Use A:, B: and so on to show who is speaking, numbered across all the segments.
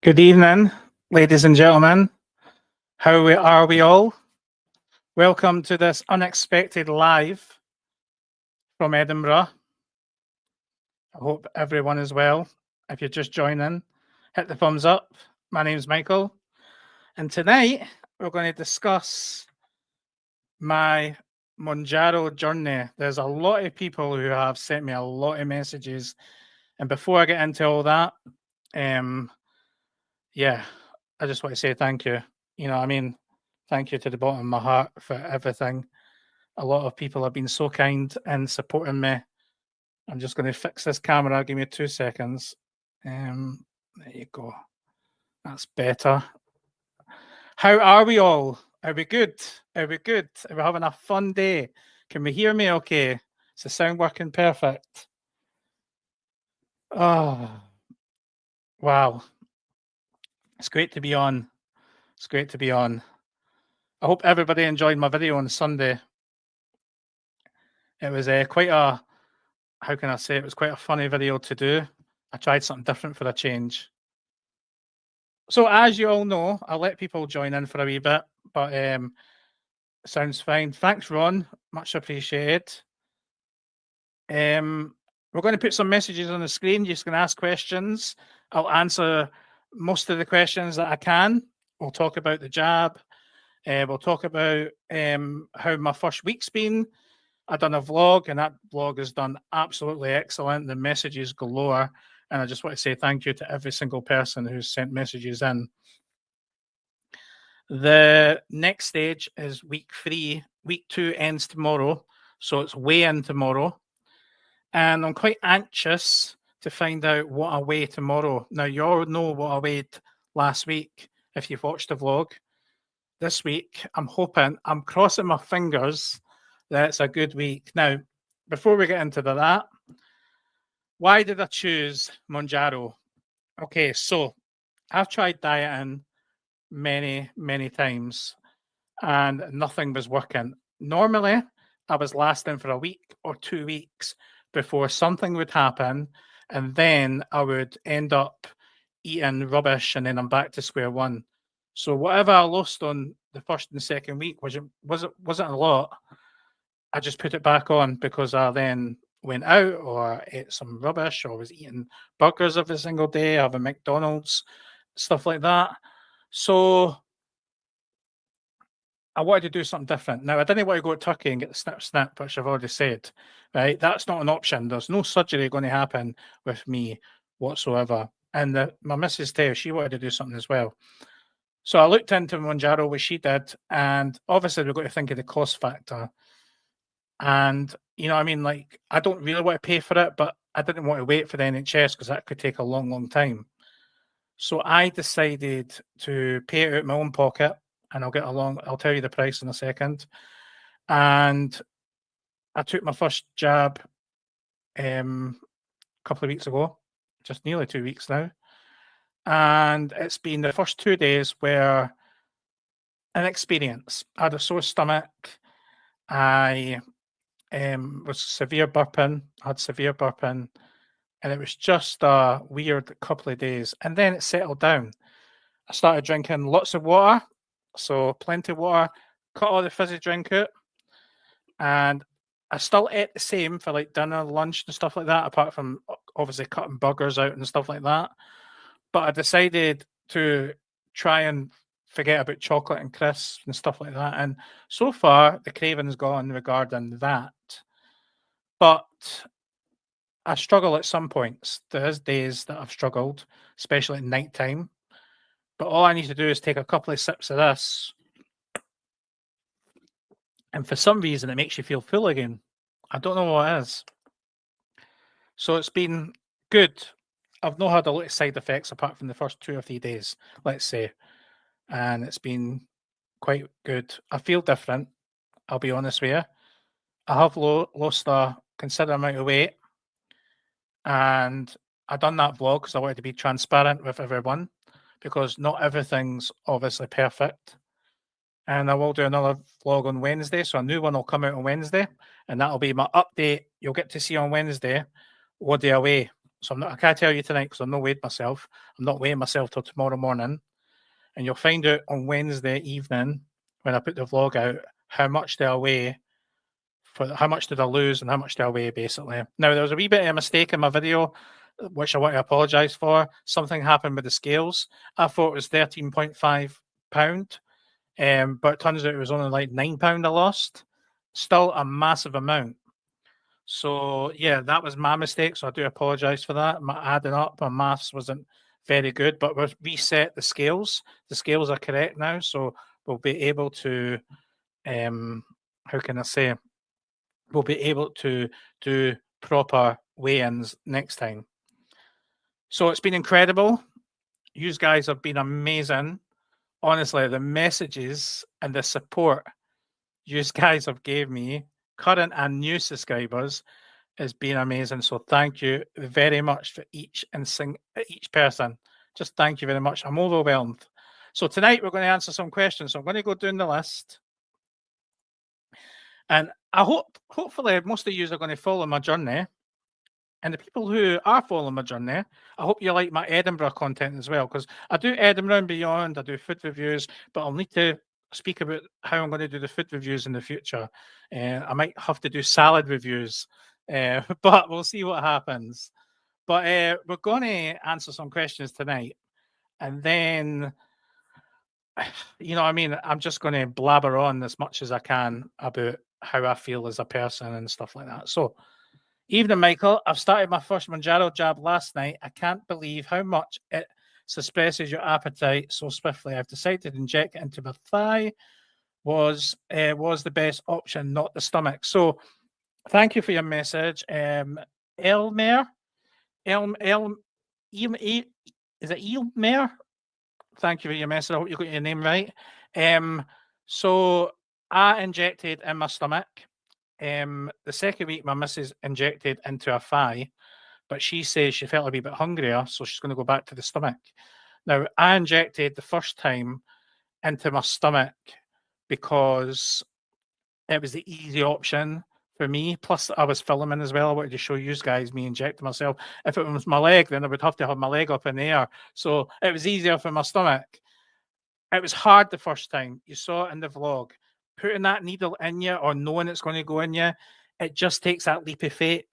A: Good evening, ladies and gentlemen. Are we all? Welcome to this unexpected live from Edinburgh. I hope everyone is well. If you're just joining, hit the thumbs up. My name's Michael, and tonight we're going to discuss my Monaro journey. There's a lot of people who have sent me a lot of messages, and before I get into all that, yeah, I just want to say thank you. Thank you to the bottom of my heart for everything. A lot of people have been so kind in supporting me. I'm just going to fix this camera. Give me 2 seconds. There you go. That's better. How are we all? Are we good? Are we good? Are we having a fun day? Can we hear me okay? Is the sound working perfect? Oh, wow. It's great to be on. It's great to be on. I hope everybody enjoyed my video on Sunday. It was quite a, how can I say, it was quite a funny video to do. I tried something different for a change. So as you all know, I'll let people join in for a wee bit, but sounds fine. Thanks, Ron. Much appreciated. We're going to put some messages on the screen. You're just going to ask questions. I'll answer most of the questions that I can. We'll talk about the jab. We'll talk about how my first week's been. I've done a vlog, and that vlog has done absolutely excellent. The messages galore, and I just want to say thank you to every single person who's sent messages in. The next stage is week 3. Week 2 ends tomorrow, so it's weigh-in tomorrow. And I'm quite anxious to find out what I weigh tomorrow. Now, you all know what I weighed last week if you've watched the vlog. This week, I'm crossing my fingers that it's a good week. Now, before we get into that, why did I choose Monaro? Okay, so I've tried dieting many, many times and nothing was working. Normally, I was lasting for a week or 2 weeks before something would happen, and then I would end up eating rubbish, and then I'm back to square one. So whatever I lost on the first and second week, wasn't a lot. I just put it back on because I then went out or ate some rubbish or was eating burgers every single day, having McDonald's, stuff like that. So I wanted to do something different. Now, I didn't want to go to Turkey and get the snip, which I've already said, right? That's not an option. There's no surgery going to happen with me whatsoever. And my missus too, she wanted to do something as well. So I looked into Monaro, which she did, and obviously we've got to think of the cost factor. And, like, I don't really want to pay for it, but I didn't want to wait for the NHS because that could take a long, long time. So I decided to pay it out of my own pocket, and I'll tell you the price in a second. And I took my first jab a couple of weeks ago, just nearly 2 weeks now. And it's been the first 2 days were an experience. I had a sore stomach. I was severe burping. I had severe burping. And it was just a weird couple of days. And then it settled down. I started drinking lots of water. So plenty of water, cut all the fizzy drink out. And I still ate the same for like dinner, lunch and stuff like that, apart from obviously cutting burgers out and stuff like that. But I decided to try and forget about chocolate and crisps and stuff like that. And so far, the craving's gone regarding that. But I struggle at some points. There's days that I've struggled, especially at night time. But all I need to do is take a couple of sips of this. And for some reason, it makes you feel full again. I don't know what it is. So it's been good. I've not had a lot of side effects apart from the first 2 or 3 days, let's say. And it's been quite good. I feel different, I'll be honest with you. I have lost a considerable amount of weight. And I done that vlog because I wanted to be transparent with everyone, because not everything's obviously perfect. And I will do another vlog on Wednesday. So a new one will come out on Wednesday, and that'll be my update. You'll get to see on Wednesday what day I weigh. So I can't tell you tonight because I'm not weighed myself. I'm not weighing myself till tomorrow morning. And you'll find out on Wednesday evening when I put the vlog out how much do I weigh, for how much did I lose and how much do I weigh, basically. Now, there was a wee bit of a mistake in my video, which I want to apologise for. Something happened with the scales. I thought it was 13.5 pound, but it turns out it was only like £9 I lost. Still a massive amount. So yeah, that was my mistake. So I do apologise for that. My adding up, my maths wasn't very good, but we've reset the scales. The scales are correct now, so we'll be able to, how can I say, we'll be able to do proper weigh-ins next time. So it's been incredible. You guys have been amazing. Honestly, the messages and the support you guys have gave me, current and new subscribers, has been amazing. So thank you very much for each person. Just thank you very much. I'm overwhelmed. So tonight we're going to answer some questions. So I'm going to go down the list. And I hopefully most of you are going to follow my journey. And the people who are following my journey, I hope you like my Edinburgh content as well, because I do Edinburgh and beyond, I do food reviews, but I'll need to speak about how I'm going to do the food reviews in the future. I might have to do salad reviews, but we'll see what happens. But we're going to answer some questions tonight. And then, you know what I mean, I'm just going to blabber on as much as I can about how I feel as a person and stuff like that. So, evening, Michael. I've started my first Monaro jab last night. I can't believe how much it suppresses your appetite so swiftly. I've decided to inject it into my thigh. Was the best option, not the stomach. So, thank you for your message, Elmer. Is it Elmer? Thank you for your message. I hope you got your name right. So I injected in my stomach. The second week, my missus injected into her thigh, but she says she felt a wee bit hungrier, so she's going to go back to the stomach. Now, I injected the first time into my stomach because it was the easy option for me. Plus, I was filming as well. I wanted to show you guys me injecting myself. If it was my leg, then I would have to have my leg up in the air. So it was easier for my stomach. It was hard the first time. You saw it in the vlog. Putting that needle in you or knowing it's going to go in you, it just takes that leap of faith.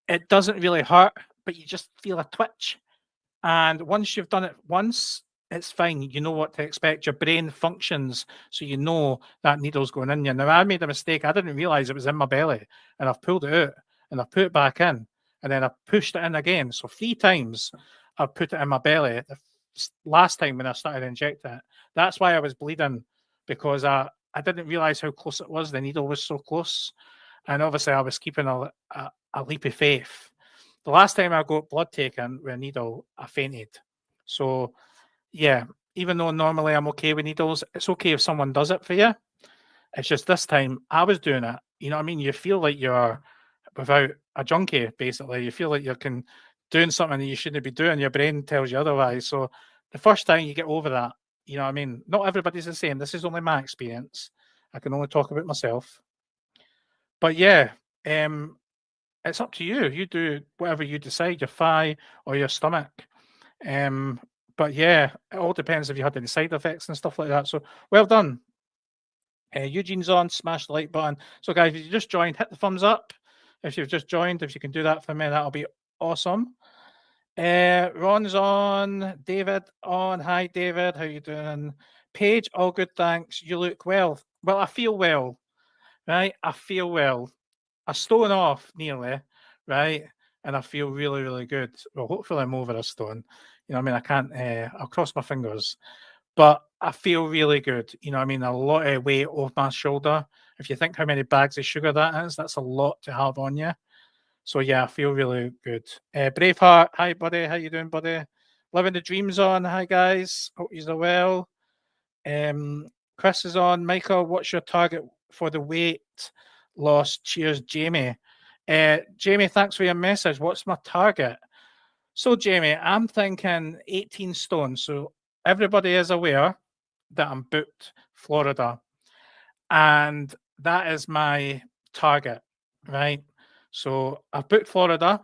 A: It doesn't really hurt, but you just feel a twitch. And once you've done it once, it's fine. You know what to expect. Your brain functions, so you know that needle's going in you. Now, I made a mistake. I didn't realize it was in my belly, and I've pulled it out, and I've put it back in, and then I've pushed it in again. So 3 times I've put it in my belly. The last time when I started injecting it, that's why I was bleeding, because I didn't realize how close it was. The needle was so close, and obviously I was keeping a leap of faith. The last time I got blood taken with a needle, I fainted. So, yeah, even though normally I'm okay with needles, it's okay if someone does it for you. It's just this time I was doing it. You know what I mean? You feel like you're without a junkie, basically. You feel like you're doing something that you shouldn't be doing. Your brain tells you otherwise. So the first time you get over that, you know what I mean? Not everybody's the same. This is only my experience. I can only talk about myself. But yeah, it's up to you. You do whatever you decide, your thigh or your stomach. But yeah, it all depends if you had any side effects and stuff like that. So well done. Eugene's on, smash the like button. So guys, if you just joined, hit the thumbs up. If you've just joined, if you can do that for me, that'll be awesome. Ron's on, David on. Hi David, how you doing? Paige, all good, thanks. You look well. Well, I feel well, right? I feel well. A stone off nearly, right? And I feel really, really good. Well, hopefully I'm over a stone. You know what I mean? I can't, I'll cross my fingers. But I feel really good. You know what I mean? A lot of weight off my shoulder. If you think how many bags of sugar that is, that's a lot to have on you. So yeah, I feel really good. Braveheart, hi buddy. How you doing, buddy? Living the dreams on. Hi guys. Hope you're well. Chris is on. Michael, what's your target for the weight loss? Cheers, Jamie. Jamie, thanks for your message. What's my target? So, Jamie, I'm thinking 18 stone. So, everybody is aware that I'm booked Florida, and that is my target, right? So, I've booked Florida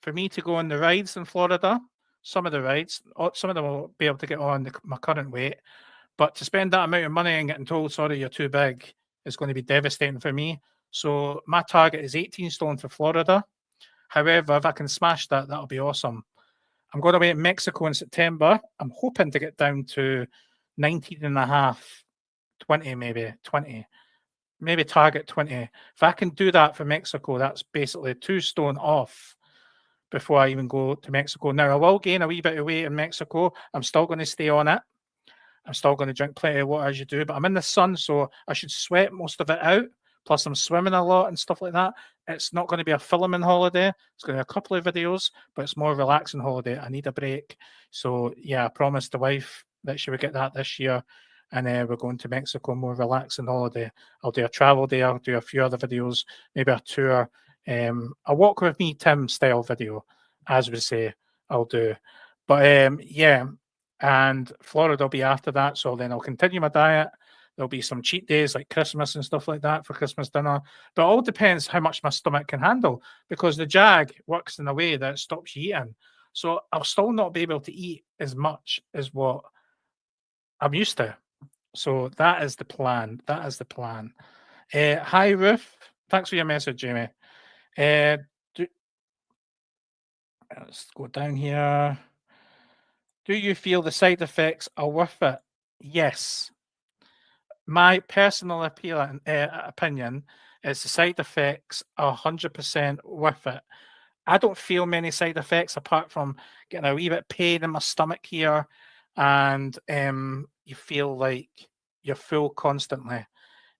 A: for me to go on the rides in Florida, some of the rides, some of them will be able to get on my current weight, but to spend that amount of money and getting told, sorry, you're too big, is going to be devastating for me. So my target is 18 stone for Florida. However, if I can smash that, that'll be awesome. I'm going away to Mexico in September. I'm hoping to get down to 19 and a half, 20 maybe, 20. Maybe target 20. If I can do that for Mexico, that's basically 2 stone off before I even go to Mexico. Now, I will gain a wee bit of weight in Mexico. I'm still going to stay on it. I'm still going to drink plenty of water as you do, but I'm in the sun, so I should sweat most of it out. Plus, I'm swimming a lot and stuff like that. It's not going to be a filming holiday. It's going to be a couple of videos, but it's more relaxing holiday. I need a break. So, yeah, I promised the wife that she would get that this year. And we're going to Mexico, more relaxing holiday. I'll do a travel day. I'll do a few other videos, maybe a tour. A walk with me, Tim style video, as we say, I'll do. But yeah, and Florida will be after that. So then I'll continue my diet. There'll be some cheat days like Christmas and stuff like that for Christmas dinner. But it all depends how much my stomach can handle, because the JAG works in a way that it stops you eating. So I'll still not be able to eat as much as what I'm used to. So that is the plan. That is the plan. Hi, Ruth. Thanks for your message, Jamie. Let's go down here. Do you feel the side effects are worth it? Yes. My personal opinion is the side effects are 100% worth it. I don't feel many side effects apart from getting a wee bit pain in my stomach here, and you feel like you're full constantly.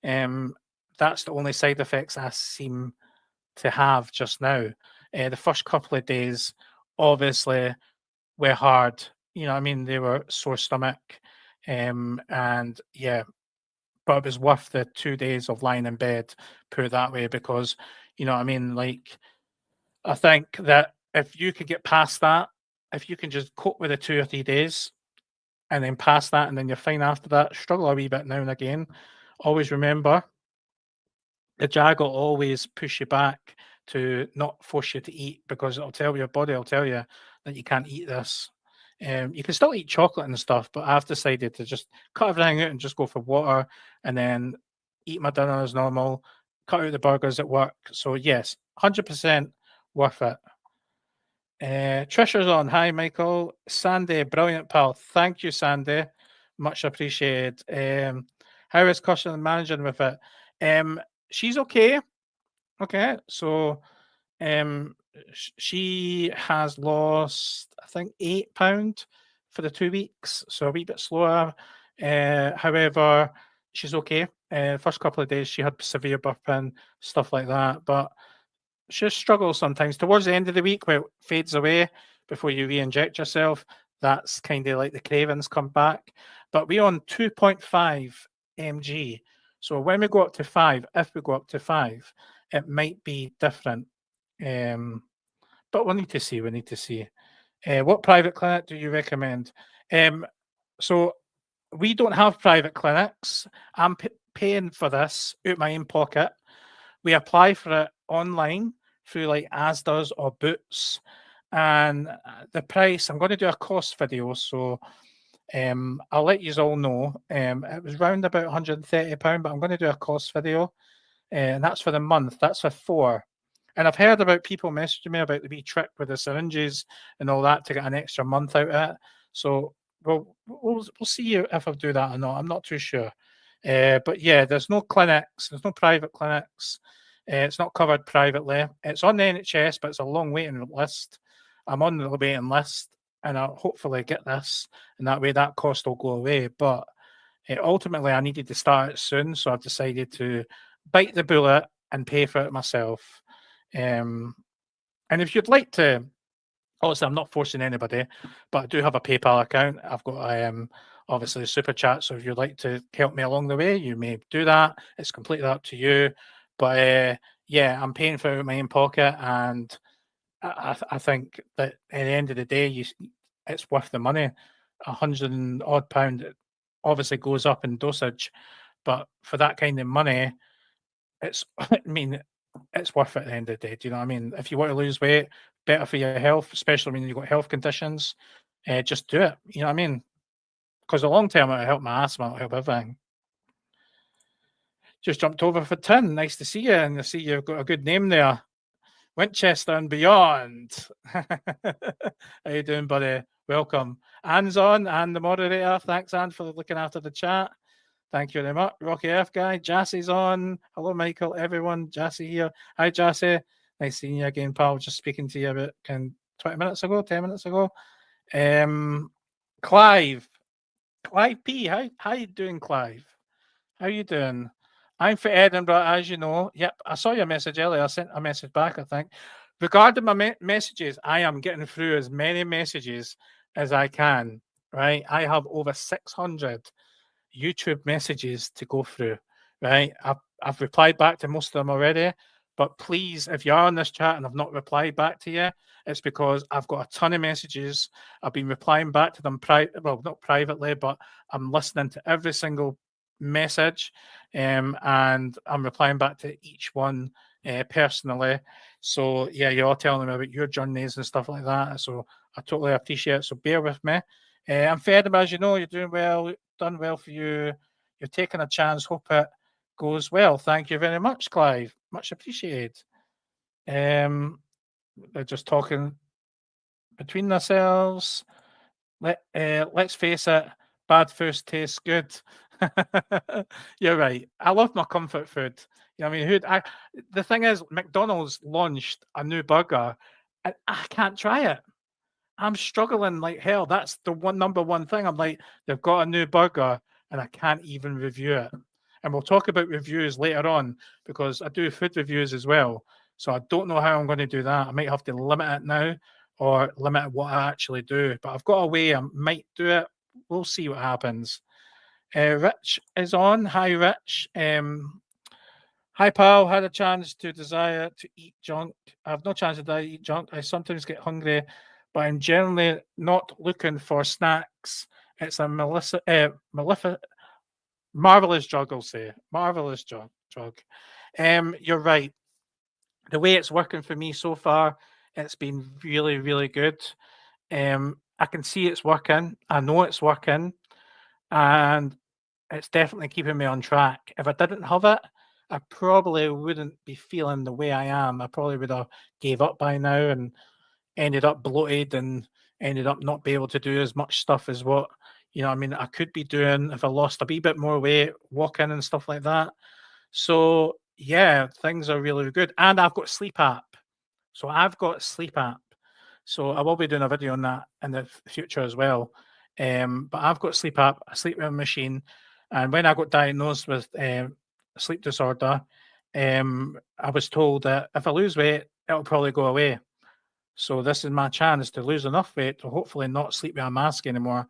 A: That's the only side effects I seem to have just now. The first couple of days, obviously, were hard. You know, I mean, they were sore stomach, and yeah, but it was worth the 2 days of lying in bed, put it that way, because you know, what I mean, like, I think that if you could get past that, if you can just cope with the 2 or 3 days, and then pass that, and then you're fine after that. Struggle a wee bit now and again. Always remember, the JAG will always push you back to not force you to eat, because it'll tell your body, will tell you that you can't eat this. You can still eat chocolate and stuff, but I've decided to just cut everything out and just go for water, and then eat my dinner as normal, cut out the burgers at work. So yes, 100% worth it. Trisha's on. Hi, Michael. Sandy, brilliant pal. Thank you, Sandy. Much appreciated. How is Kirsten managing with it? She's okay. Okay, so she has lost, I think, £8 for the 2 weeks, so a wee bit slower. However, she's okay. First couple of days, she had severe burping, stuff like that, but she struggles sometimes. Towards the end of the week, where it fades away before you re-inject yourself, that's kind of like the cravings come back. But we're on 2.5 mg. So when we go up to 5, if we go up to 5, it might be different. But we'll need to see. We need to see. What private clinic do you recommend? So we don't have private clinics. I'm paying for this out of my own pocket. We apply for it online through like Asda's or Boots, and the price, I'm going to do a cost video, so I'll let you all know. It was round about £130, but I'm going to do a cost video, and that's for the month. That's for 4. And I've heard about people messaging me about the wee trick with the syringes and all that to get an extra month out of it. So we'll see if I'll do that or not. I'm not too sure. But yeah, there's no clinics, there's no private clinics. It's not covered privately. It's on the NHS, but it's a long waiting list. I'm on the waiting list, and I'll hopefully get this, and that way that cost will go away. But ultimately, I needed to start it soon, so I've decided to bite the bullet and pay for it myself. And if you'd like to, obviously, I'm not forcing anybody, but I do have a PayPal account. I've got obviously a super chat. So if you'd like to help me along the way, you may do that. It's completely up to you. But yeah, I'm paying for it in my own pocket, and I think that at the end of the day, it's worth the money. £100 and odd, it obviously goes up in dosage, but for that kind of money, it's I mean, it's worth it at the end of the day. Do you know what I mean? If you want to lose weight, better for your health, especially when you've got health conditions, just do it. You know what I mean? Because the long term, it'll help my asthma, it'll help everything. Just jumped over for Tin. Nice to see you, and I see you've got a good name there. Winchester and beyond. How you doing, buddy? Welcome. Anne's on, and the moderator. Thanks, Anne, for looking after the chat. Thank you very much. Rocky Earth guy. Jassie's on. Hello, Michael, everyone. Jassie here. Hi, Jassie. Nice seeing you again, pal. Just speaking to you about 20 minutes ago, 10 minutes ago. Clive. Clive P. How you doing, Clive? How you doing? I'm for Edinburgh, as you know. Yep, I saw your message earlier. I sent a message back, I think. Regarding my messages, I am getting through as many messages as I can, right? I have over 600 YouTube messages to go through, right? I've replied back to most of them already, but please, if you are on this chat and I've not replied back to you, it's because I've got a ton of messages. I've been replying back to them, well, not privately, but I'm listening to every single message, and I'm replying back to each one personally. So yeah, you're all telling me about your journeys and stuff like that. So I totally appreciate it. So bear with me. I'm fed, as you know, you're doing well, done well for you. You're taking a chance. Hope it goes well. Thank you very much, Clive. Much appreciated. They're just talking between themselves. Let's face it, bad food tastes good. You're right. I love my comfort food. You know, I mean, the thing is, McDonald's launched a new burger, and I can't try it. I'm struggling like hell. That's the number one thing. I'm like, they've got a new burger, and I can't even review it. And we'll talk about reviews later on because I do food reviews as well. So I don't know how I'm going to do that. I might have to limit it now or limit what I actually do. But I've got a way. I might do it. We'll see what happens. Rich is on. Hi, Rich. Hi, pal. Had a chance to desire to eat junk. I have no chance to eat junk. I sometimes get hungry, but I'm generally not looking for snacks. It's a marvelous drug, I'll say. Marvelous drug. You're right. The way it's working for me so far, it's been really, really good. I can see it's working. I know it's working. And it's definitely keeping me on track. If I didn't have it, I probably wouldn't be feeling the way I am. I probably would have gave up by now and ended up bloated and ended up not be able to do as much stuff as what, you know, I mean, I could be doing if I lost a wee bit more weight, walking and stuff like that. So yeah, things are really good. And I've got sleep app. So I've got sleep app. So I will be doing a video on that in the future as well. But I've got sleep app, a sleep machine. And when I got diagnosed with sleep disorder, I was told that if I lose weight, it'll probably go away. So this is my chance to lose enough weight to hopefully not sleep with a mask anymore,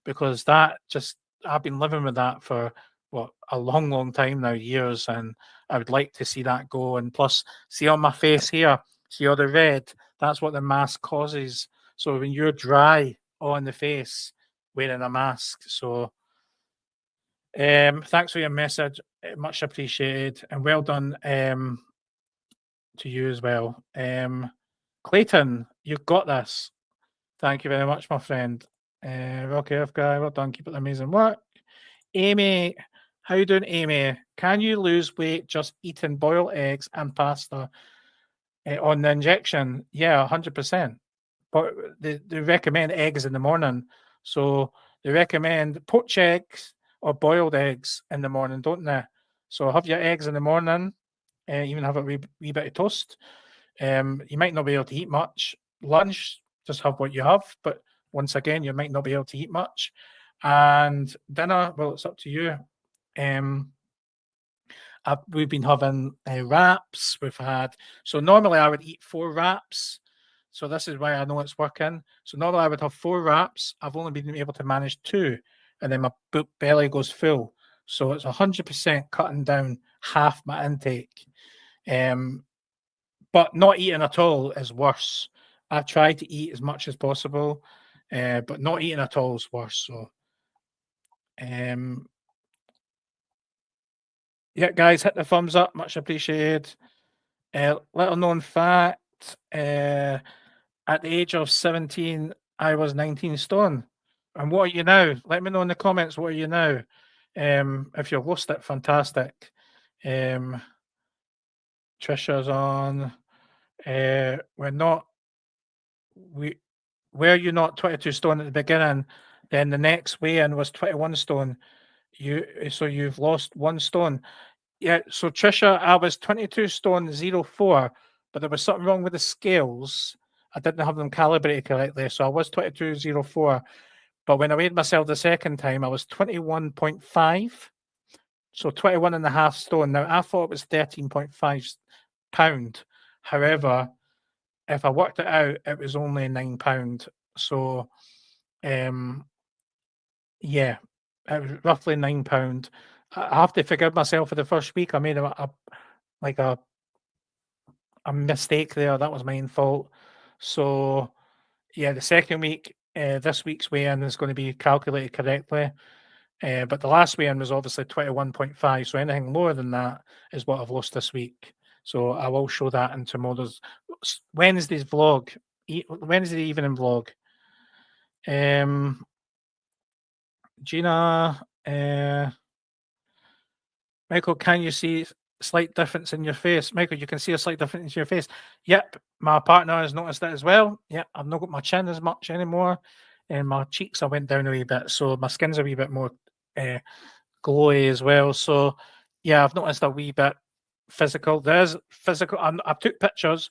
A: because that just, I've been living with that for what, a long, long time now, years, and I would like to see that go. And plus, see on my face here, see all the red, that's what the mask causes. So when you're dry on the face wearing a mask. So thanks for your message, much appreciated, and well done to you as well. Clayton, you've got this. Thank you very much, my friend. Rocky Earth guy, well done. Keep up the amazing work. Amy, how you doing, Amy? Can you lose weight just eating boiled eggs and pasta on the injection? Yeah, 100%. But they recommend eggs in the morning. So they recommend poached eggs or boiled eggs in the morning, don't they? So have your eggs in the morning, even have a wee bit of toast. You might not be able to eat much. Lunch, just have what you have. But once again, you might not be able to eat much. And dinner, well, it's up to you. We've been having wraps. We've had, so normally I would eat 4 wraps. So this is why I know it's working. So normally I would have 4 wraps. I've only been able to manage 2, and then my belly goes full. So it's 100% cutting down half my intake. But not eating at all is worse. I try to eat as much as possible, but not eating at all is worse. So, yeah, guys, hit the thumbs up. Much appreciated. Little known fact, at the age of 17, I was 19 stone. And what are you now? Let me know in the comments, what are you now? If you've lost it, fantastic. Trisha's on. We're not, were you not 22 stone at the beginning? Then the next weigh-in was 21 stone. So you've lost 1 stone. Yeah, so Trisha, I was 22 stone 04, but there was something wrong with the scales. I didn't have them calibrated correctly, so I was 22.04. But when I weighed myself the second time, I was 21.5. So 21.5 stone. Now, I thought it was 13.5 pound. However, if I worked it out, it was only £9. So, yeah, it was roughly £9. I have to forgive myself for the first week. I made a mistake there. That was my own fault. So, yeah, the second week, this week's weigh-in is going to be calculated correctly. But the last weigh-in was obviously 21.5. So anything lower than that is what I've lost this week. So I will show that in tomorrow's Wednesday's vlog, Wednesday evening vlog. Gina, Michael, can you see slight difference in your face? Michael, you can see a slight difference in your face. Yep, my partner has noticed that as well. Yep, I've not got my chin as much anymore, and my cheeks I went down a wee bit, so my skin's a wee bit more glowy as well. So yeah, I've noticed a wee bit physical. There's physical. I took pictures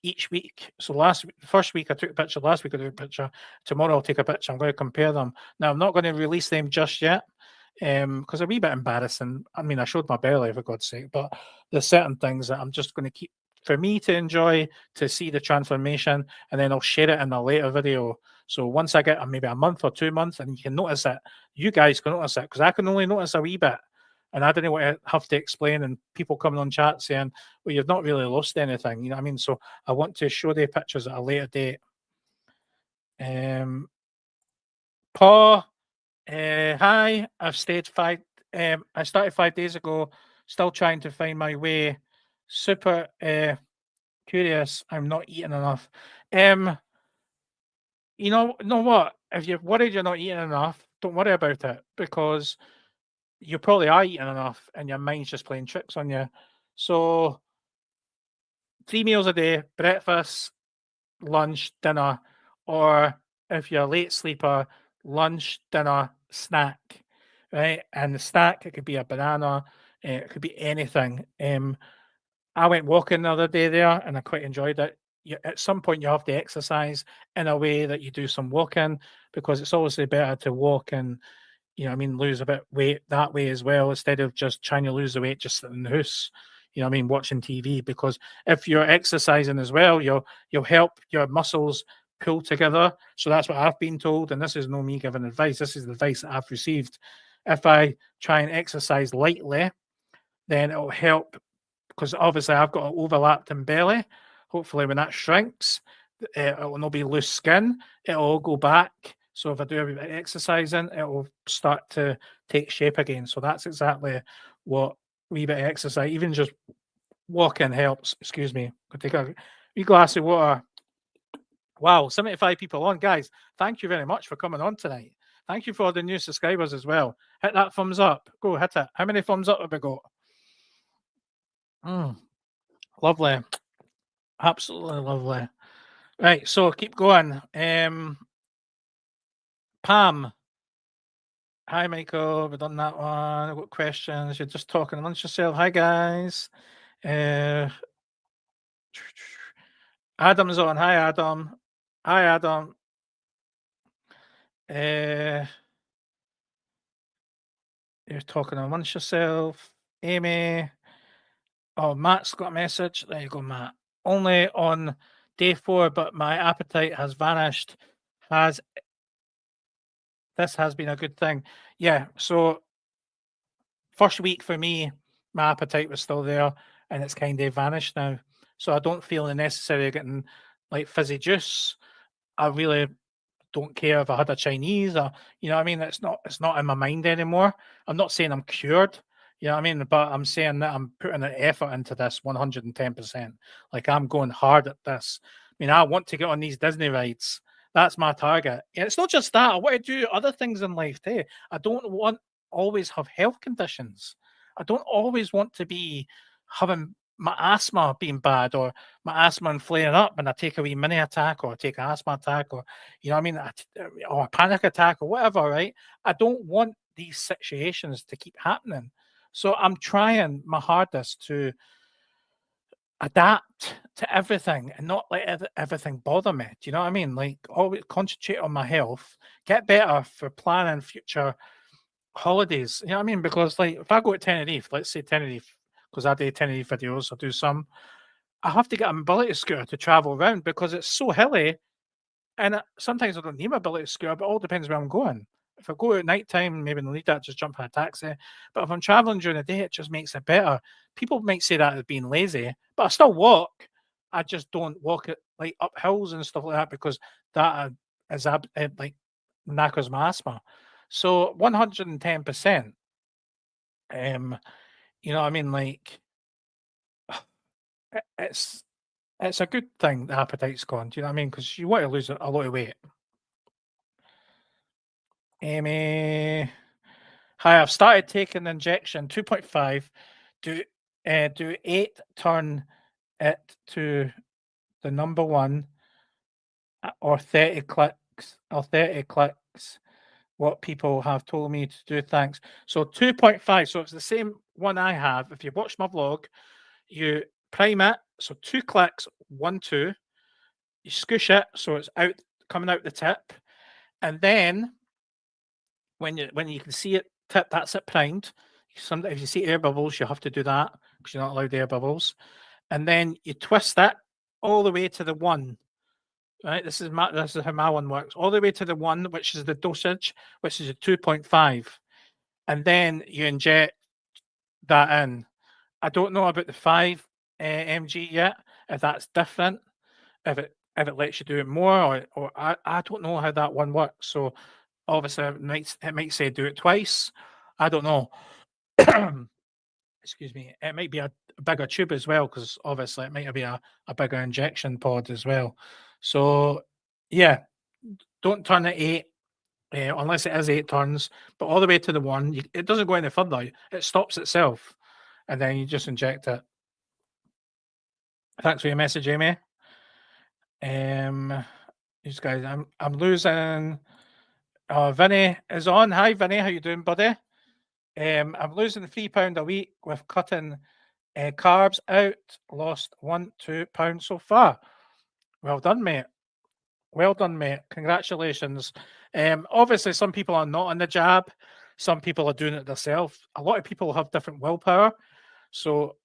A: each week. So first week I took a picture, last week I took a picture. Tomorrow I'll take a picture. I'm going to compare them. Now I'm not going to release them just yet, because a wee bit embarrassing. I mean, I showed my belly for God's sake, but there's certain things that I'm just going to keep for me to enjoy, to see the transformation, and then I'll share it in a later video. So once I get maybe a month or 2 months, and you can notice it, you guys can notice it, because I can only notice a wee bit. And I didn't want to have to explain, and people coming on chat saying, well, you've not really lost anything. You know what I mean? So I want to show the pictures at a later date. Paul, hi. I've stayed I started 5 days ago, still trying to find my way. Super curious. I'm not eating enough. You know what? If you're worried you're not eating enough, don't worry about it, because you probably are eating enough and your mind's just playing tricks on you. So 3 meals a day: breakfast, lunch, dinner, or if you're a late sleeper, lunch, dinner, snack, right? And the snack, it could be a banana, it could be anything. I went walking the other day there and I quite enjoyed it. At some point, you have to exercise in a way that you do some walking, because it's obviously better to walk and, you know what I mean, lose a bit weight that way as well, instead of just trying to lose the weight just sitting in the house, you know what I mean, watching TV. Because if you're exercising as well, you'll help your muscles pull together. So that's what I've been told, and this is no me giving advice. This is the advice that I've received. If I try and exercise lightly, then it'll help, because obviously I've got an overlapping belly. Hopefully, when that shrinks, it will not be loose skin. It'll all go back. So if I do a bit of exercising, it will start to take shape again. So that's exactly what wee bit of exercise, even just walking, helps. Excuse me. I'll take a wee glass of water. Wow, 75 people on, guys. Thank you very much for coming on tonight. Thank you for the new subscribers as well. Hit that thumbs up. Go hit it. How many thumbs up have we got? Lovely. Absolutely lovely. Right, so keep going. Pam. Hi, Michael. We've done that one. I've got questions. You're just talking amongst yourself. Hi, guys. Adam's on. Hi, Adam. Hi, Adam. You're talking amongst yourself. Amy. Oh, Matt's got a message. There you go, Matt. Only on day 4, but my appetite has vanished. This has been a good thing. Yeah, so first week for me, my appetite was still there, and it's kind of vanished now. So I don't feel the necessary getting like fizzy juice. I really don't care if I had a Chinese, or you know what I mean. It's not in my mind anymore. I'm not saying I'm cured. You know what I mean? But I'm saying that I'm putting an effort into this 110%. Like I'm going hard at this. I mean, I want to get on these Disney rides. That's my target. And it's not just that. I want to do other things in life too. I don't want always have health conditions. I don't always want to be having my asthma being bad or my asthma and flaring up and I take a wee mini attack or I take an asthma attack or you know what I mean, or a panic attack or whatever, right? I don't want these situations to keep happening. So I'm trying my hardest to adapt to everything and not let everything bother me. Do you know what I mean? Like always concentrate on my health, get better for planning future holidays. You know what I mean? Because like if I go to Tenerife, let's say Tenerife, because I do Tenerife videos, I do some. I have to get a mobility scooter to travel around because it's so hilly and sometimes I don't need my ability scooter, but it all depends where I'm going. If I go at night time, maybe I don't need that, just jump in a taxi. But if I'm traveling during the day, it just makes it better. People might say that as being lazy, but I still walk. I just don't walk it like up hills and stuff like that because that like knackers my asthma. So 110%. Um, you know what I mean? Like it's a good thing the appetite's gone. Do you know what I mean? Because you want to lose a lot of weight. Amy, hi, I've started taking the injection 2.5. Do 8 turn it to the number 1 or 30 clicks or 30 clicks? What people have told me to do. Thanks. So 2.5. So it's the same one I have. If you watch my vlog, you prime it. So 2 clicks, 1, 2. You squish it so it's out coming out the tip, and then when you can see it tip, that's it primed. Sometimes if you see air bubbles, you have to do that because you're not allowed air bubbles. And then you twist that all the way to the 1. Right, this is how my one works. All the way to the 1, which is the dosage, which is a 2.5, and then you inject that in. I don't know about the 5 mg yet. If that's different, if it lets you do it more, or I don't know how that one works. So obviously it might say do it twice. I don't know. Excuse me. It might be a bigger tube as well, because obviously it might be a bigger injection pod as well. So yeah, don't turn it 8 unless it is 8 turns, but all the way to the 1. It doesn't go any further. It stops itself, and then you just inject it. Thanks for your message, Amy. These guys, I'm losing. Vinny is on. Hi, Vinny. How you doing, buddy? I'm losing £3 a week with cutting carbs out. Lost 1-2 pounds so far. Well done, mate. Well done, mate. Congratulations. Obviously, some people are not on the jab. Some people are doing it themselves. A lot of people have different willpower. So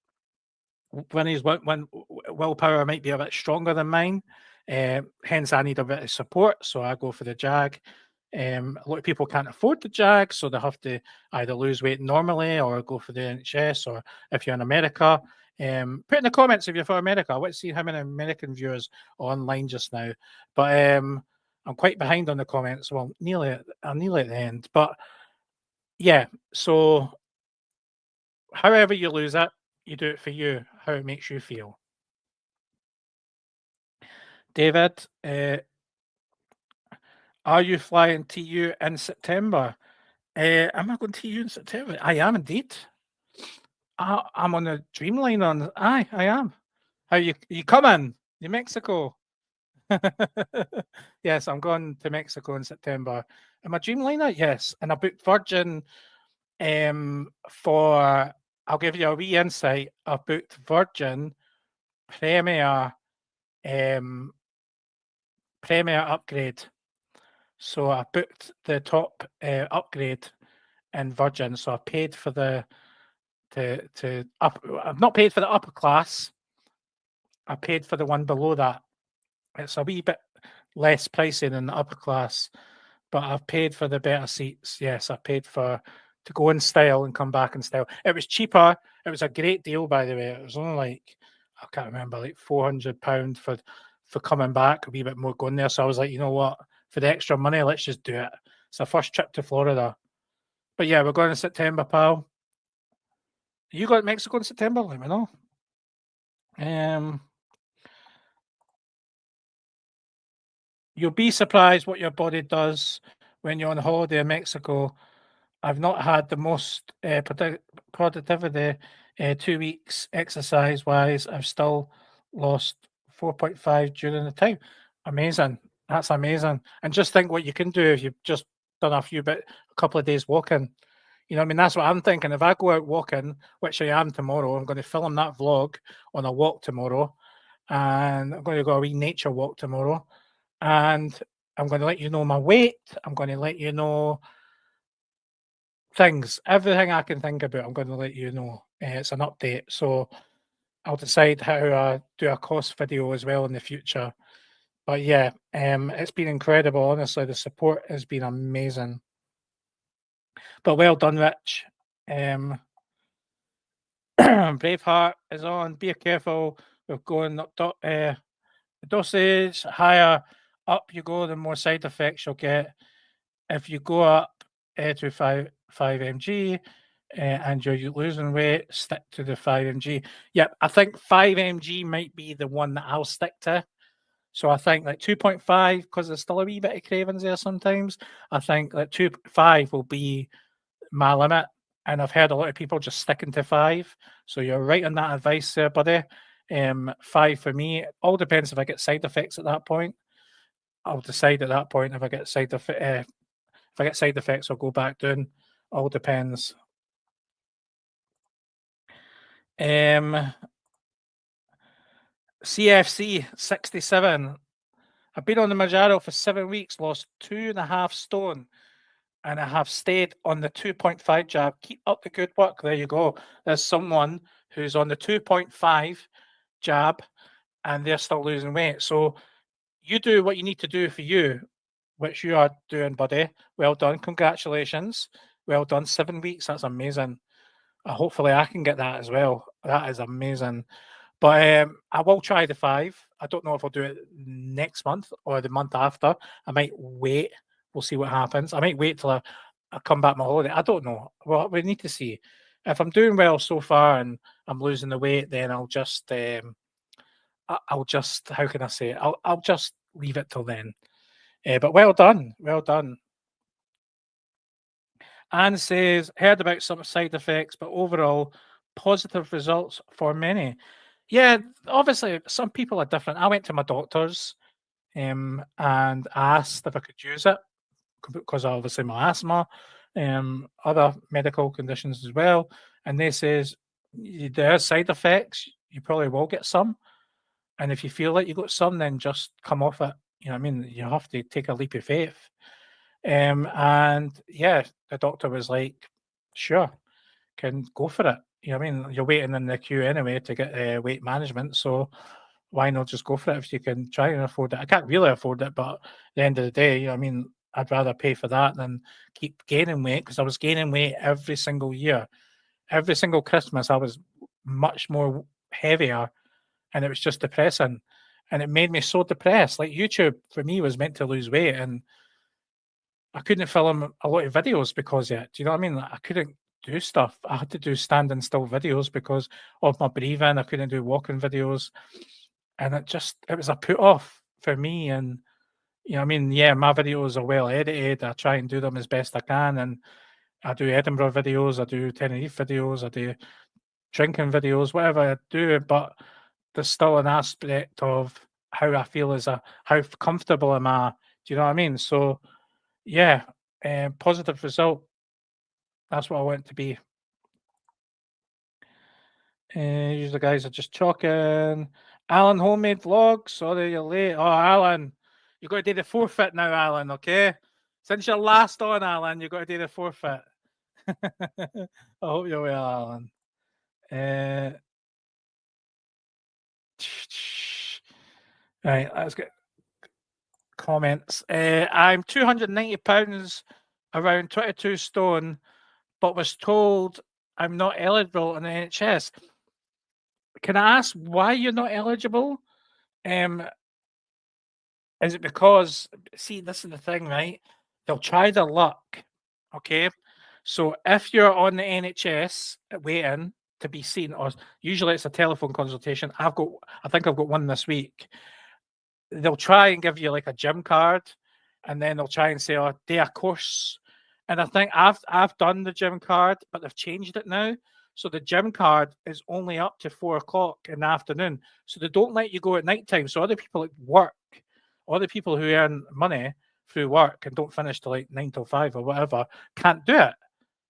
A: Winnie's willpower might be a bit stronger than mine. Hence, I need a bit of support. So I go for the jag. A lot of people can't afford the jag, so they have to either lose weight normally or go for the NHS, or if you're in America, put in the comments if you're from America. I want to see how many American viewers are online just now. But I'm quite behind on the comments. Well, nearly at the end. But yeah, so however you lose it, you do it for you, how it makes you feel. David, are you flying TU in September? Am I going to TU in September? I am indeed. I'm on a Dreamliner. Aye, I am. How you coming? You Mexico? Yes, I'm going to Mexico in September. Am I Dreamliner? Yes, and I booked Virgin. For I'll give you a wee insight. I booked Virgin Premier, Premier upgrade. So I booked the top upgrade in Virgin. So I paid for the I've not paid for the upper class. I paid for the one below that. It's a wee bit less pricey than the upper class, but I've paid for the better seats. Yes, I paid for to go in style and come back in style. It was cheaper. It was a great deal, by the way. It was only like, I can't remember, like £400 for coming back, a wee bit more going there. So I was like, you know what? For the extra money, let's just do it. It's our first trip to Florida. But yeah, we're going in September, pal. You got Mexico in September? Let me know. You'll be surprised what your body does when you're on holiday in Mexico. I've not had the most productivity 2 weeks exercise wise. I've still lost 4.5 during the time. Amazing. That's amazing. And just think what you can do if you've just done a couple of days walking. You know what I mean? That's what I'm thinking. If I go out walking, which I am tomorrow, I'm going to film that vlog on a walk tomorrow. And I'm going to go a wee nature walk tomorrow. And I'm going to let you know my weight. I'm going to let you know things, everything I can think about, I'm going to let you know. It's an update. So I'll decide how I do a cost video as well in the future. But yeah, it's been incredible. Honestly, the support has been amazing. But well done, Rich. Braveheart is on. Be careful with going dosage. Higher up you go, the more side effects you'll get. If you go up to 5 mg and you're losing weight, stick to the 5 mg. Yep, I think 5 mg might be the one that I'll stick to. So I think like 2.5, because there's still a wee bit of cravings there sometimes. I think like 2.5 will be my limit. And I've heard a lot of people just sticking to 5. So you're right on that advice there, buddy. 5 for me. It all depends if I get side effects at that point. I'll decide at that point if I get side effects. If I get side effects, I'll go back down. All depends. CFC 67. I've been on the MOUNJARO for 7 weeks, lost 2.5 stone, and I have stayed on the 2.5 jab. Keep up the good work. There you go. There's someone who's on the 2.5 jab and they're still losing weight. So you do what you need to do for you, which you are doing, buddy. Well done. Congratulations. Well done. 7 weeks. That's amazing. Hopefully, I can get that as well. That is amazing. But I will try the 5. I don't know if I'll do it next month or the month after. I might wait. We'll see what happens. I might wait till I come back my holiday. I don't know. Well, we need to see. If I'm doing well so far and I'm losing the weight, then I'll just I'll just, how can I say it? I'll just leave it till then. But well done. Well done. Anne says, heard about some side effects, but overall, positive results for many. Yeah, obviously, some people are different. I went to my doctors and asked if I could use it because obviously my asthma, other medical conditions as well. And they says, there are side effects. You probably will get some. And if you feel like you got some, then just come off it. You know what I mean? You have to take a leap of faith. And yeah, the doctor was like, sure, can go for it. You know what I mean? You're waiting in the queue anyway to get weight management. So why not just go for it if you can try and afford it? I can't really afford it, but at the end of the day, you know what I mean, I'd rather pay for that than keep gaining weight because I was gaining weight every single year. Every single Christmas, I was much more heavier and it was just depressing. And it made me so depressed. Like YouTube for me was meant to lose weight and I couldn't film a lot of videos because of it. Do you know what I mean? Like, I couldn't do stuff. I had to do standing still videos because of my breathing. I couldn't do walking videos. And it was a put off for me. And, you know what I mean? Yeah, my videos are well edited. I try and do them as best I can. And I do Edinburgh videos, I do Tenerife videos, I do drinking videos, whatever I do. But there's still an aspect of how I feel how comfortable am I? Do you know what I mean? So, yeah, positive result. That's what I want it to be. Usually the guys are just chalking. Alan, homemade vlog. Sorry you're late. Oh, Alan, you got to do the forfeit now, Alan, okay? Since you're last on, Alan, you got to do the forfeit. I hope you're well, Alan. Right, let's get comments. I'm 290 pounds, around 22 stone, but was told I'm not eligible in the NHS. Can I ask why you're not eligible? Is it because, see, this is the thing, right? They'll try their luck. Okay. So if you're on the NHS waiting to be seen, or usually it's a telephone consultation. I think I've got one this week. They'll try and give you like a gym card, and then they'll try and say, "Oh, do a course." And I think I've done the gym card, but they've changed it now. So the gym card is only up to 4 o'clock in the afternoon. So they don't let you go at night time. So other people at work, other people who earn money through work and don't finish till like 9 till 5 or whatever, can't do it.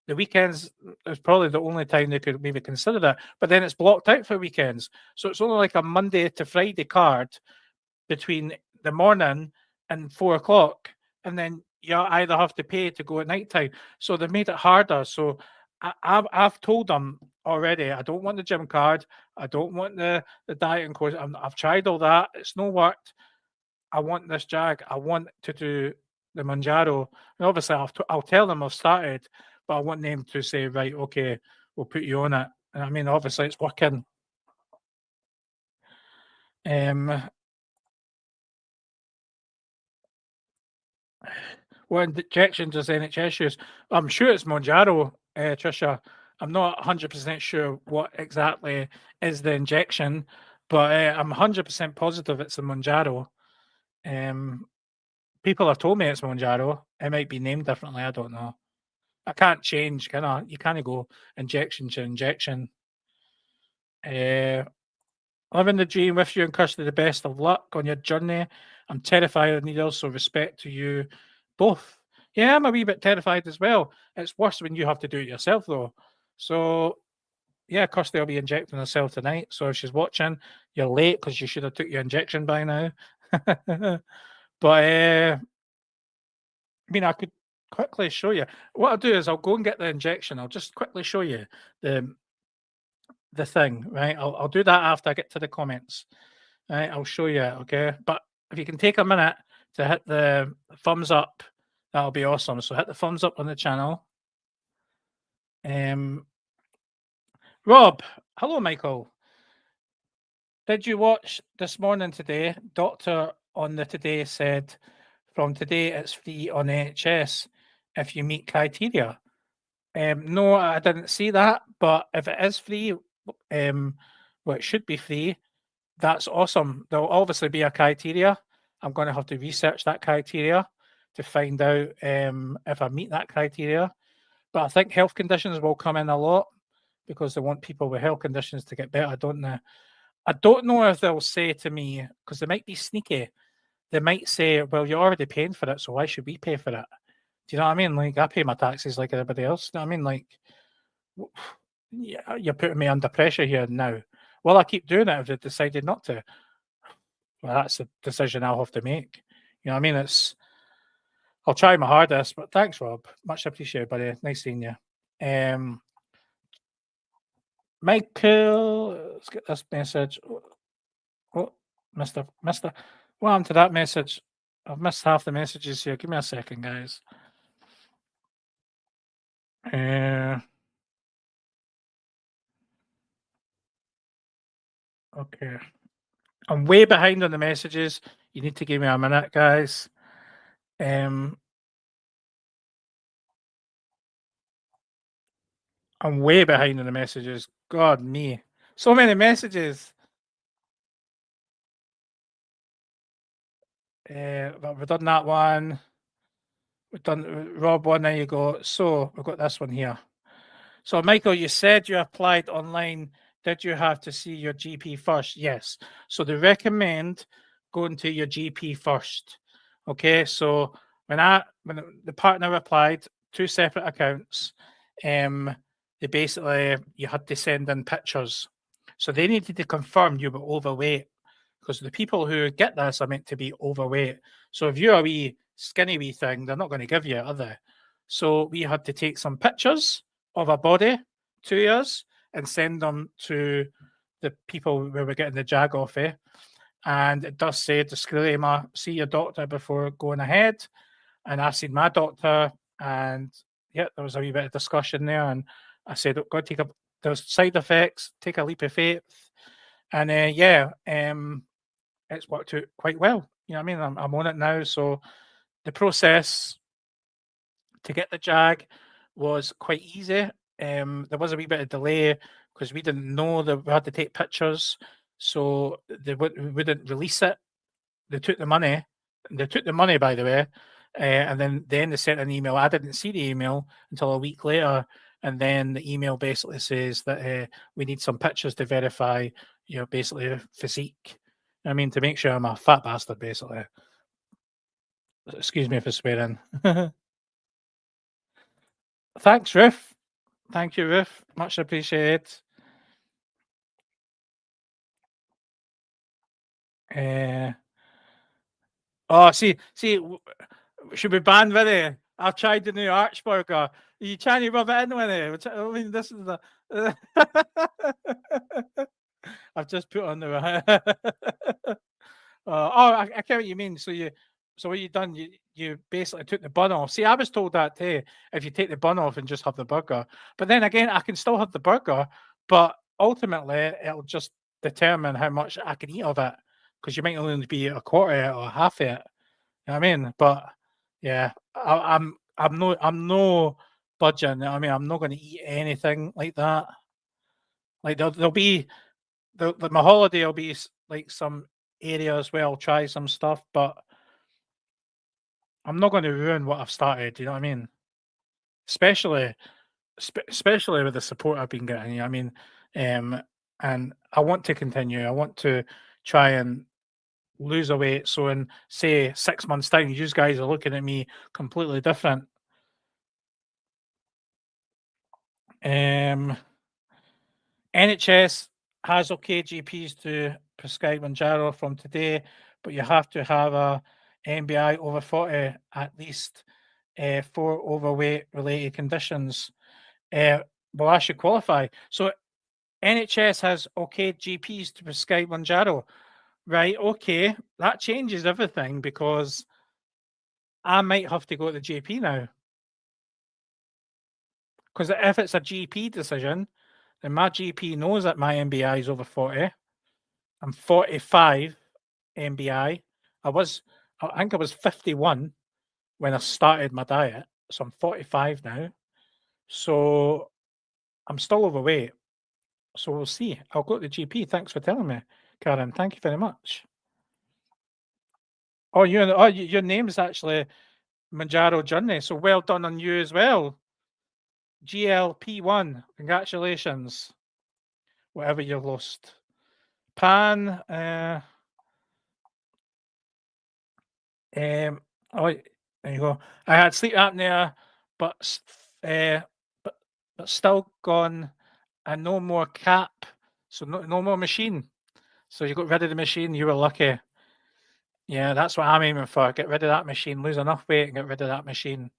A: The weekends is probably the only time they could maybe consider that. But then it's blocked out for weekends. So it's only like a Monday to Friday card between the morning and 4 o'clock, and then you either have to pay to go at night time. So they've made it harder. So I've told them already, I don't want the gym card, I don't want the dieting course. I've tried all that, it's no worked. I want this jag. I want to do the Monjaro. And obviously, I'll tell them I've started, but I want them to say, right, okay, we'll put you on it. And I mean, obviously, it's working. What injections does NHS use? I'm sure it's Monjaro, Trisha. I'm not 100% sure what exactly is the injection, but I'm 100% positive it's a Monjaro. People have told me it's Monjaro. It might be named differently. I don't know. I can't change, can I? You can't go injection to injection. Living the dream with you and Kirsty, the best of luck on your journey. I'm terrified of needles, so respect to you both. Yeah, I'm a wee bit terrified as well. It's worse when you have to do it yourself, though. So, yeah, Kirsty will be injecting herself tonight. So if she's watching, you're late because you should have took your injection by now. But I mean, I could quickly show you. What I'll do is I'll go and get the injection. I'll just quickly show you the thing, right? I'll do that after I get to the comments. Right, I'll show you, okay? But if you can take a minute to hit the thumbs up, that'll be awesome. So hit the thumbs up on the channel. Rob, hello, Michael. Did you watch this morning today? Doctor on the Today said from today it's free on NHS if you meet criteria. No, I didn't see that, but if it is free, well, it should be free. That's awesome. There'll obviously be a criteria. I'm going to have to research that criteria to find out if I meet that criteria. But I think health conditions will come in a lot because they want people with health conditions to get better, don't they? I don't know if they'll say to me, because they might be sneaky, they might say, well, you're already paying for it, so why should we pay for it? Do you know what I mean? Like, I pay my taxes like everybody else. You know what I mean? Like, yeah, you're putting me under pressure here now. Well, I keep doing it if they decided not to. Well, that's a decision I'll have to make. You know what I mean? I'll try my hardest, but thanks, Rob. Much appreciated, buddy. Nice seeing you. Michael, let's get this message. Oh, Mister. What happened to that message? I've missed half the messages here. Give me a second, guys. Okay. I'm way behind on the messages. You need to give me a minute, guys. I'm way behind on the messages. God me. So many messages. But we've done that one. We've done Rob one. There you go. So we've got this one here. So Michael, you said you applied online. Did you have to see your GP first? Yes. So they recommend going to your GP first. Okay. So when the partner applied, 2 separate accounts, they basically you had to send in pictures. So they needed to confirm you were overweight because the people who get this are meant to be overweight. So if you're a wee skinny wee thing, they're not going to give you it, are they? So we had to take some pictures of our body to us and send them to the people where we're getting the jag off. And it does say disclaimer, see your doctor before going ahead. And I seen my doctor, and yeah, there was a wee bit of discussion there. And I said, oh, God, there's side effects, take a leap of faith. And it's worked out quite well. You know what I mean? I'm on it now. So the process to get the jag was quite easy. There was a wee bit of delay because we didn't know that we had to take pictures, so they wouldn't release it. They took the money. They took the money, by the way, and then they sent an email. I didn't see the email until a week later, and then the email basically says that we need some pictures to verify, basically physique. I mean, to make sure I'm a fat bastard, basically. Excuse me for swearing. Thanks, Ruth. Thank you, Ruth. Much appreciated. See, should be banned with it. I've tried the new Archburger. You trying to rub it in with it? I mean, this is the. I've just put on the. I get what you mean. So what you done? You basically took the bun off. See, I was told that too. If you take the bun off and just have the burger, but then again, I can still have the burger, but ultimately it'll just determine how much I can eat of it, because you might only be a quarter or half it. You know what I mean? But yeah, I'm no budging. I mean, I'm not going to eat anything like that. Like there'll be my holiday will be like some areas where I'll try some stuff, but I'm not going to ruin what I've started. You know what I mean? Especially with the support I've been getting. You know what I mean? And I want to continue. I want to try and lose a weight. So in say 6 months' time, you guys are looking at me completely different. NHS has okay GPs to prescribe MOUNJARO from today, but you have to have a MBI over 40 at least for overweight related conditions. Well, I should qualify. So NHS has okay GPs to prescribe MOUNJARO. Right, okay. That changes everything, because I might have to go to the GP now. Because if it's a GP decision, then my GP knows that my MBI is over 40. I'm 45 MBI. I think I was 51 when I started my diet. So I'm 45 now. So I'm still overweight. So we'll see. I'll go to the GP. Thanks for telling me, Karen. Thank you very much. Oh, your name's actually MOUNJARO Journey. So well done on you as well. GLP1. Congratulations. Whatever you lost. Pan. Oh, there you go. I had sleep apnea, but still gone, and no more cap. So no more machine. So you got rid of the machine. You were lucky. Yeah, that's what I'm aiming for. Get rid of that machine. Lose enough weight and get rid of that machine.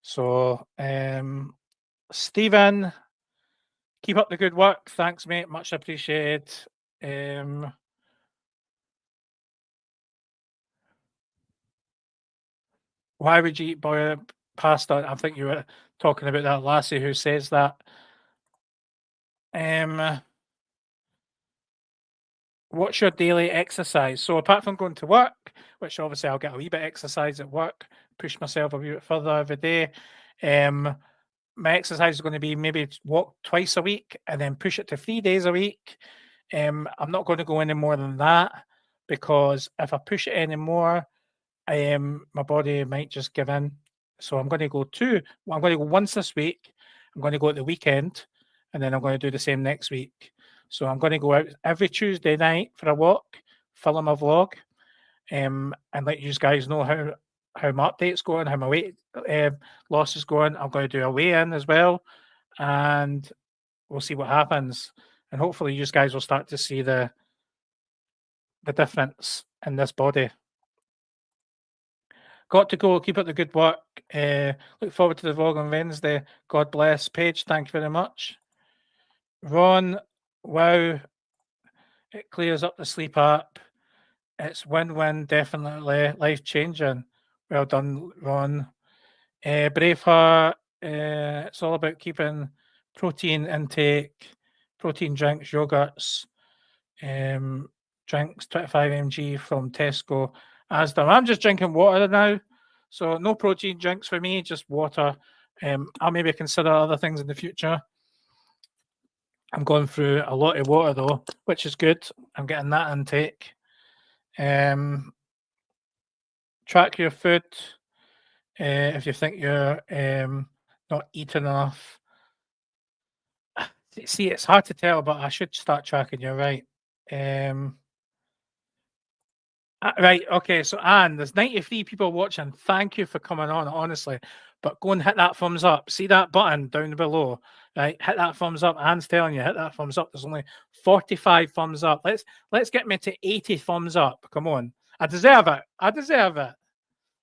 A: So, Stephen, keep up the good work. Thanks, mate. Much appreciated. Why would you eat boiled pasta? I think you were talking about that lassie who says that. What's your daily exercise? So apart from going to work, which obviously I'll get a wee bit of exercise at work, push myself a wee bit further every day. My exercise is going to be maybe walk twice a week and then push it to 3 days a week. I'm not going to go any more than that, because if I push it any more, my body might just give in. So I'm going to go I'm going to go once this week. I'm going to go at the weekend, and then I'm going to do the same next week. So I'm going to go out every Tuesday night for a walk, film my vlog, and let you guys know how my update's going, how my weight loss is going. I'm going to do a weigh-in as well, and we'll see what happens. And hopefully you guys will start to see the difference in this body. Got to go. Keep up the good work. Look forward to the vlog on Wednesday. God bless. Paige, thank you very much. Ron, wow. It clears up the sleep app. It's win-win, definitely. Life-changing. Well done, Ron. Braveheart, it's all about keeping protein intake, protein drinks, yogurts, drinks, 25 mg from Tesco. Asda. I'm just drinking water now, so no protein drinks for me, just water. I'll maybe consider other things in the future. I'm going through a lot of water though, which is good. I'm getting that intake. Track your food if you think you're not eating enough. See, it's hard to tell, but I should start tracking. You're right. Right, okay, so Anne, there's 93 people watching. Thank you for coming on, honestly. But go and hit that thumbs up. See that button down below, right? Hit that thumbs up. Anne's telling you, hit that thumbs up. There's only 45 thumbs up. Let's get me to 80 thumbs up. Come on. I deserve it. I deserve it.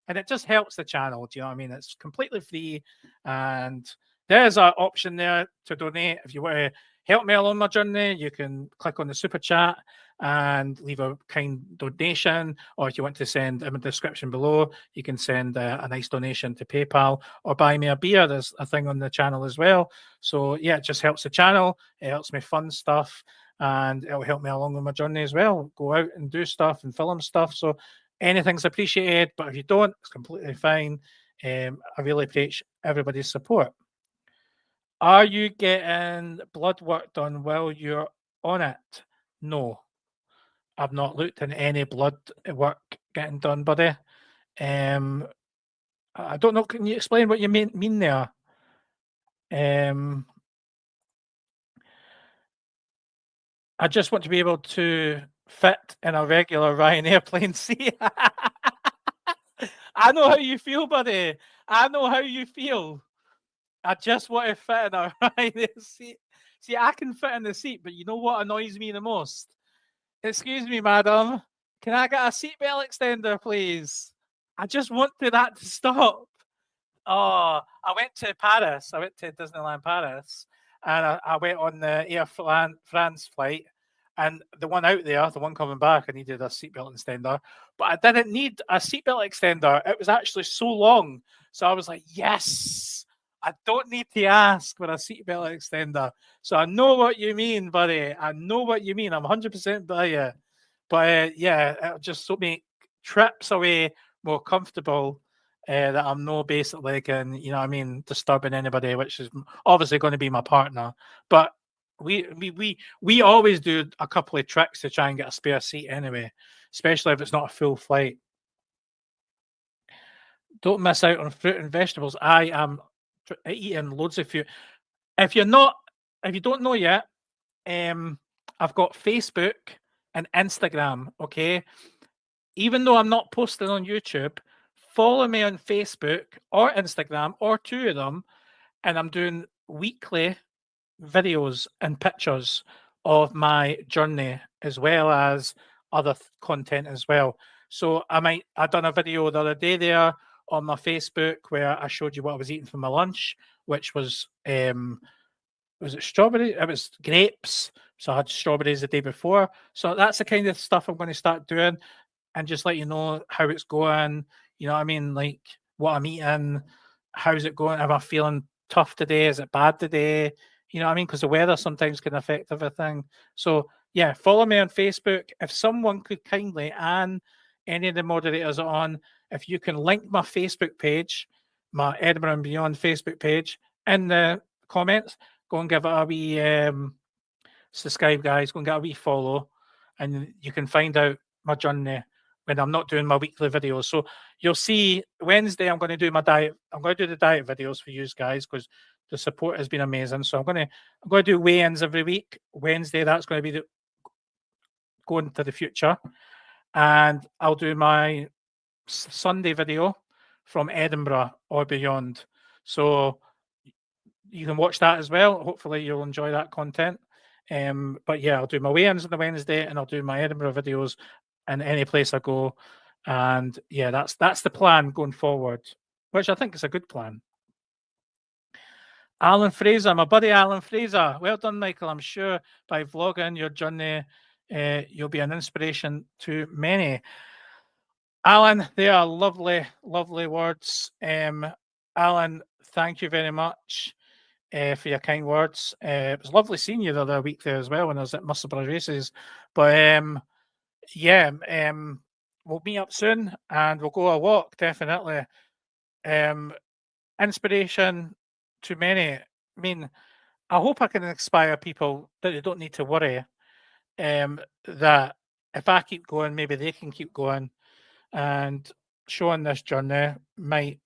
A: And it just helps the channel. Do you know what I mean? It's completely free. And there's an option there to donate. If you want to help me along my journey, you can click on the super chat and leave a kind donation. Or if you want to send in the description below, you can send a nice donation to PayPal or buy me a beer. There's a thing on the channel as well. So yeah, it just helps the channel. It helps me fund stuff and it'll help me along with my journey as well. Go out and do stuff and film stuff. So anything's appreciated, but if you don't, it's completely fine. I really appreciate everybody's support. Are you getting blood work done while you're on it? No, I've not looked in any blood work getting done, buddy. I don't know. Can you explain what you mean there? I just want to be able to fit in a regular Ryanair plane seat. I know how you feel, buddy. I know how you feel. I just want to fit in a Ryanair seat. See, I can fit in the seat, but you know what annoys me the most? Excuse me, madam. Can I get a seatbelt extender, please? I just want that to stop. Oh, I went to Paris. I went to Disneyland Paris, and I went on the Air France flight. And the one out there, the one coming back, I needed a seatbelt extender, but I didn't need a seatbelt extender. It was actually so long, so I was like, "Yes, I don't need to ask for a seatbelt extender." So I know what you mean, buddy. I know what you mean. I'm 100% by you. But yeah, it'll just make trips away more comfortable. That I'm no basically can, you know what I mean, disturbing anybody, which is obviously going to be my partner. But we always do a couple of tricks to try and get a spare seat anyway, especially if it's not a full flight. Don't miss out on fruit and vegetables. I am eating loads of fruit. If you don't know yet, I've got Facebook and Instagram. Okay, even though I'm not posting on YouTube, follow me on Facebook or Instagram or two of them, and I'm doing weekly videos and pictures of my journey as well as other content as well. So I done a video the other day there on my Facebook where I showed you what I was eating for my lunch, which was it strawberry? It was grapes. So I had strawberries the day before. So that's the kind of stuff I'm going to start doing and just let you know how it's going. You know what I mean? Like what I'm eating, how's it going? Am I feeling tough today? Is it bad today? You know what I mean? Because the weather sometimes can affect everything. So yeah, follow me on Facebook. If someone could kindly, and any of the moderators on, if you can link my Facebook page, my Edinburgh and Beyond Facebook page, in the comments, go and give it a wee subscribe, guys. Go and get a wee follow, and you can find out my journey when I'm not doing my weekly videos. So you'll see Wednesday I'm going to do my diet. I'm going to do the diet videos for you guys because the support has been amazing. So I'm going to do weigh-ins every week. Wednesday that's going to be going to the future, and I'll do my Sunday video from Edinburgh or beyond. So you can watch that as well. Hopefully you'll enjoy that content. But yeah, I'll do my weigh-ins on the Wednesday and I'll do my Edinburgh videos in any place I go. And yeah, that's the plan going forward, which I think is a good plan. Alan Fraser, my buddy Alan Fraser. Well done, Michael. I'm sure by vlogging your journey, you'll be an inspiration to many. Alan, they are lovely, lovely words. Alan, thank you very much for your kind words. It was lovely seeing you the other week there as well when I was at Musselburgh Races. But yeah, we'll meet up soon and we'll go a walk, definitely. Inspiration to many. I mean, I hope I can inspire people that they don't need to worry, that if I keep going, maybe they can keep going, and showing this journey might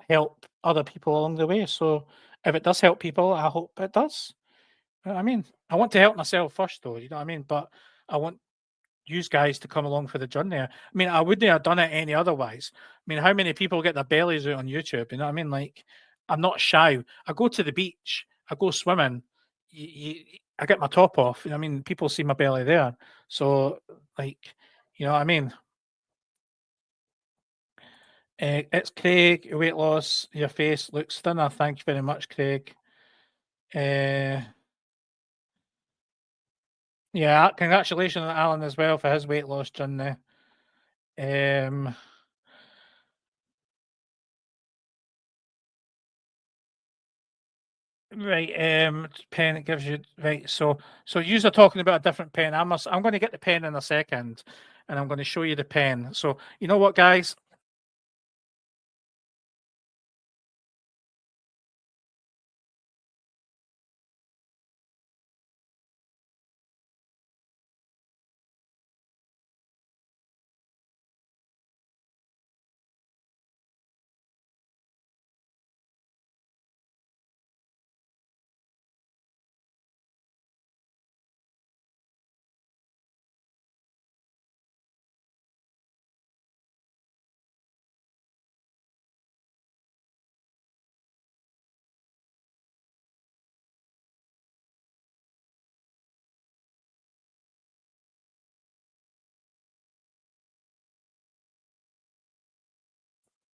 A: help other people along the way. So if it does help people, I hope it does. You know what I mean? I want to help myself first, though. You know what I mean? But I want use guys to come along for the journey. I mean, I wouldn't have done it any otherwise. I mean, how many people get their bellies out on YouTube? You know what I mean? Like, I'm not shy. I go to the beach. I go swimming. I get my top off. You know what I mean? People see my belly there. So, like, you know what I mean? It's Craig. Weight loss. Your face looks thinner. Thank you very much, Craig. Uh, yeah, congratulations on Alan as well for his weight loss journey. Um, right, pen it gives you right. So you're talking about a different pen. I'm going to get the pen in a second, and I'm going to show you the pen. So you know what, guys?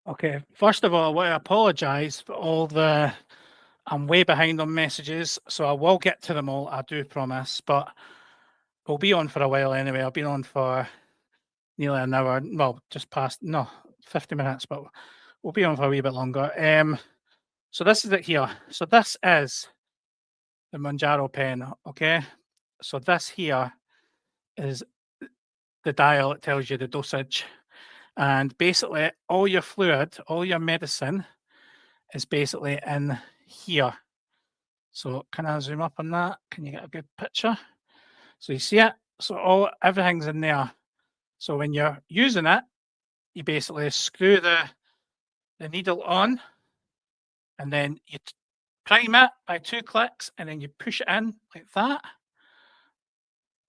A: Okay, first of all, I want to apologise for all the. I'm way behind on messages, so I will get to them all. I do promise, but we'll be on for a while anyway. I've been on for nearly an hour. Well, just past 50 minutes, but we'll be on for a wee bit longer. So this is it here. So this is the Monjaro pen. Okay, so this here is the dial. It tells you the dosage, and basically all your fluid, all your medicine, is basically in here. So can I zoom up on that? Can you get a good picture? So you see it. So everything's in there. So when you're using it, you basically screw the needle on, and then you prime it by 2 clicks, and then you push it in like that,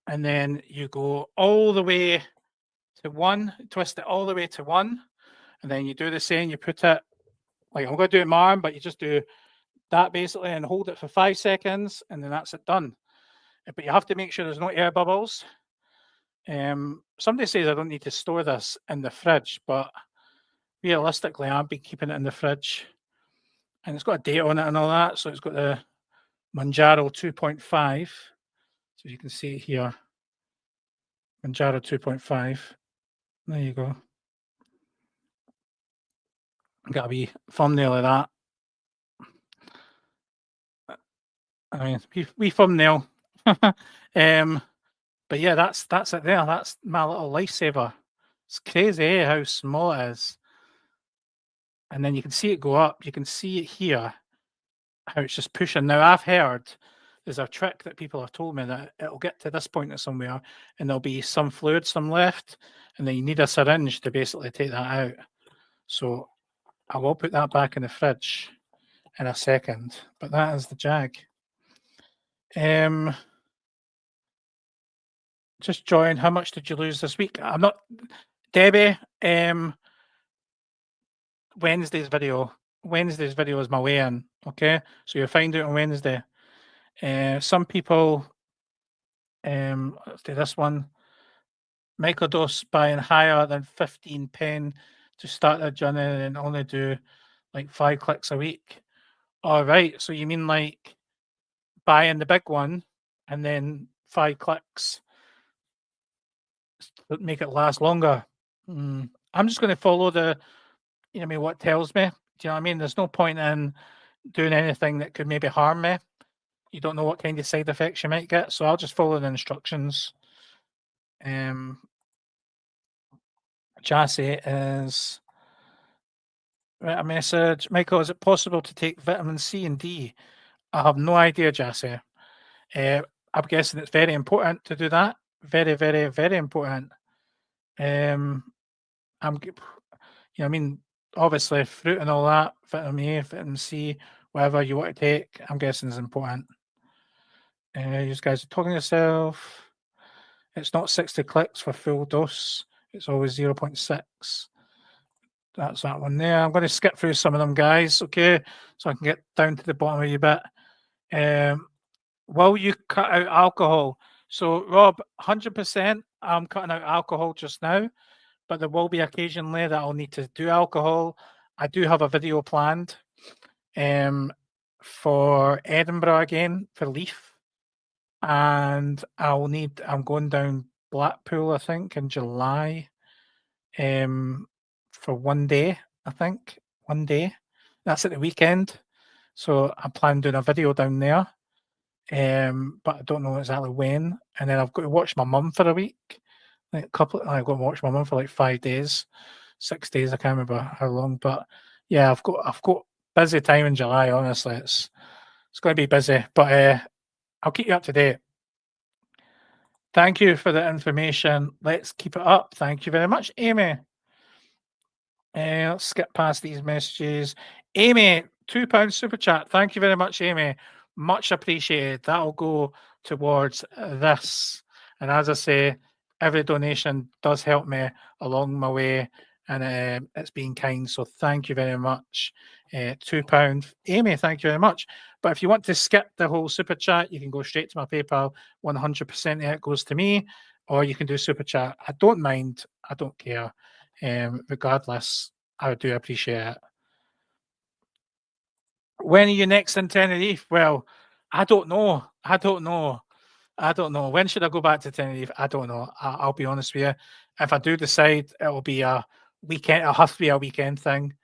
A: and then you go all the way to 1, twist it all the way to 1, and then you do the same. You put it like I'm going to do it in my arm, but you just do that basically and hold it for 5 seconds, and then that's it done. But you have to make sure there's no air bubbles. Somebody says I don't need to store this in the fridge, but realistically, I've been keeping it in the fridge, and it's got a date on it and all that. So it's got the Monjaro 2.5. So you can see it here, Monjaro 2.5. There you go. Got a wee thumbnail of that. I mean, wee thumbnail. But yeah, that's it there. That's my little lifesaver. It's crazy how small it is. And then you can see it go up. You can see it here, how it's just pushing. Now, I've heard there's a trick that people have told me that it'll get to this point of somewhere and there'll be some fluid, some left, and then you need a syringe to basically take that out. So I will put that back in the fridge in a second, but that is the jag. Just join. How much did you lose this week? I'm not Debbie. Wednesday's video. Wednesday's video is my weigh-in. Okay, so you'll find out on Wednesday. Some people. Let's do this one. Microdose buying higher than 15 pen to start their journey and only do like 5 clicks a week. All right. So you mean like buying the big one and then 5 clicks make it last longer? I'm just going to follow you know, I mean, what tells me. Do you know what I mean? There's no point in doing anything that could maybe harm me. You don't know what kind of side effects you might get, so I'll just follow the instructions. Jassy is a message. Michael, is it possible to take vitamin C and D I have no idea, Jassy. I'm guessing it's very important to do that. Very, very, very important. Um, I'm, g- I mean, obviously fruit and all that, vitamin A, vitamin C, whatever you want to take, I'm guessing is important. You guys are talking to yourself. It's not 60 clicks for full dose. It's always 0.6. That's that one there. I'm going to skip through some of them, guys, okay? So I can get down to the bottom of your bit. Will you cut out alcohol? So, Rob, 100%, I'm cutting out alcohol just now, but there will be occasionally that I'll need to do alcohol. I do have a video planned for Edinburgh again, for Leaf. And I'm going down Blackpool, I think, in July for one day, I think. One day. That's at the weekend. So I'm planning doing a video down there. But I don't know exactly when. And then I've got to watch my mum for a week. Like I've got to watch my mum for like 5 days, 6 days, I can't remember how long. But yeah, I've got busy time in July, honestly. It's gonna be busy. But I'll keep you up to date. Thank you for the information. Let's keep it up. Thank you very much, Amy. Let's skip past these messages. Amy, £2 super chat. Thank you very much, Amy. Much appreciated. That'll go towards this. And as I say, every donation does help me along my way, and it's been kind. So thank you very much. £2. Amy, thank you very much. But if you want to skip the whole super chat, you can go straight to my PayPal. 100% of it goes to me, or you can do super chat. I don't mind. I don't care. Regardless, I do appreciate it. When are you next in Tenerife? Well, I don't know. I don't know. I don't know. When should I go back to Tenerife? I don't know. I'll be honest with you. If I do decide, it'll be a weekend. It'll have to be a weekend thing.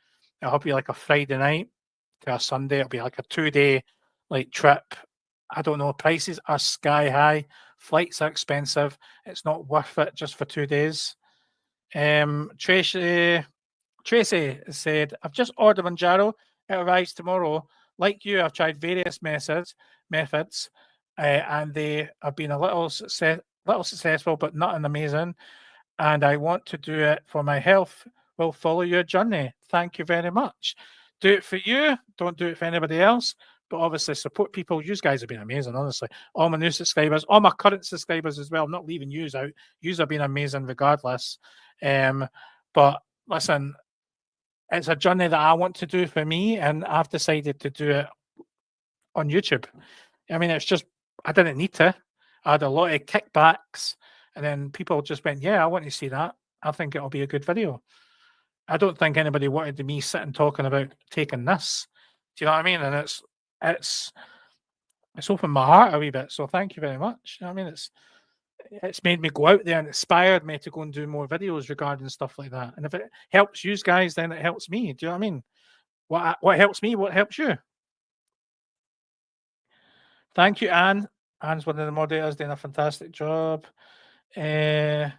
A: It'll have to be like a Friday night to a Sunday. It'll be like a 2-day like trip. I don't know. Prices are sky high. Flights are expensive. It's not worth it just for 2 days. Tracy said, I've just ordered Monjaro. It arrives tomorrow. Like you, I've tried various methods, and they have been a little successful, but nothing amazing. And I want to do it for my health. Will follow your journey. Thank you very much. Do it for you. Don't do it for anybody else. But obviously, support people. You guys have been amazing, honestly. All my new subscribers, all my current subscribers as well. I'm not leaving yous out. Yous have been amazing regardless. But listen, it's a journey that I want to do for me, and I've decided to do it on YouTube. I mean, it's just, I didn't need to. I had a lot of kickbacks, and then people just went, yeah, I want to see that. I think it'll be a good video. I don't think anybody wanted me sitting talking about taking this. Do you know what I mean? And it's opened my heart a wee bit. So thank you very much. You know what I mean? It's made me go out there and inspired me to go and do more videos regarding stuff like that. And if it helps you guys, then it helps me. Do you know what I mean? What helps me, what helps you? Thank you, Anne. Anne's one of the moderators doing a fantastic job. You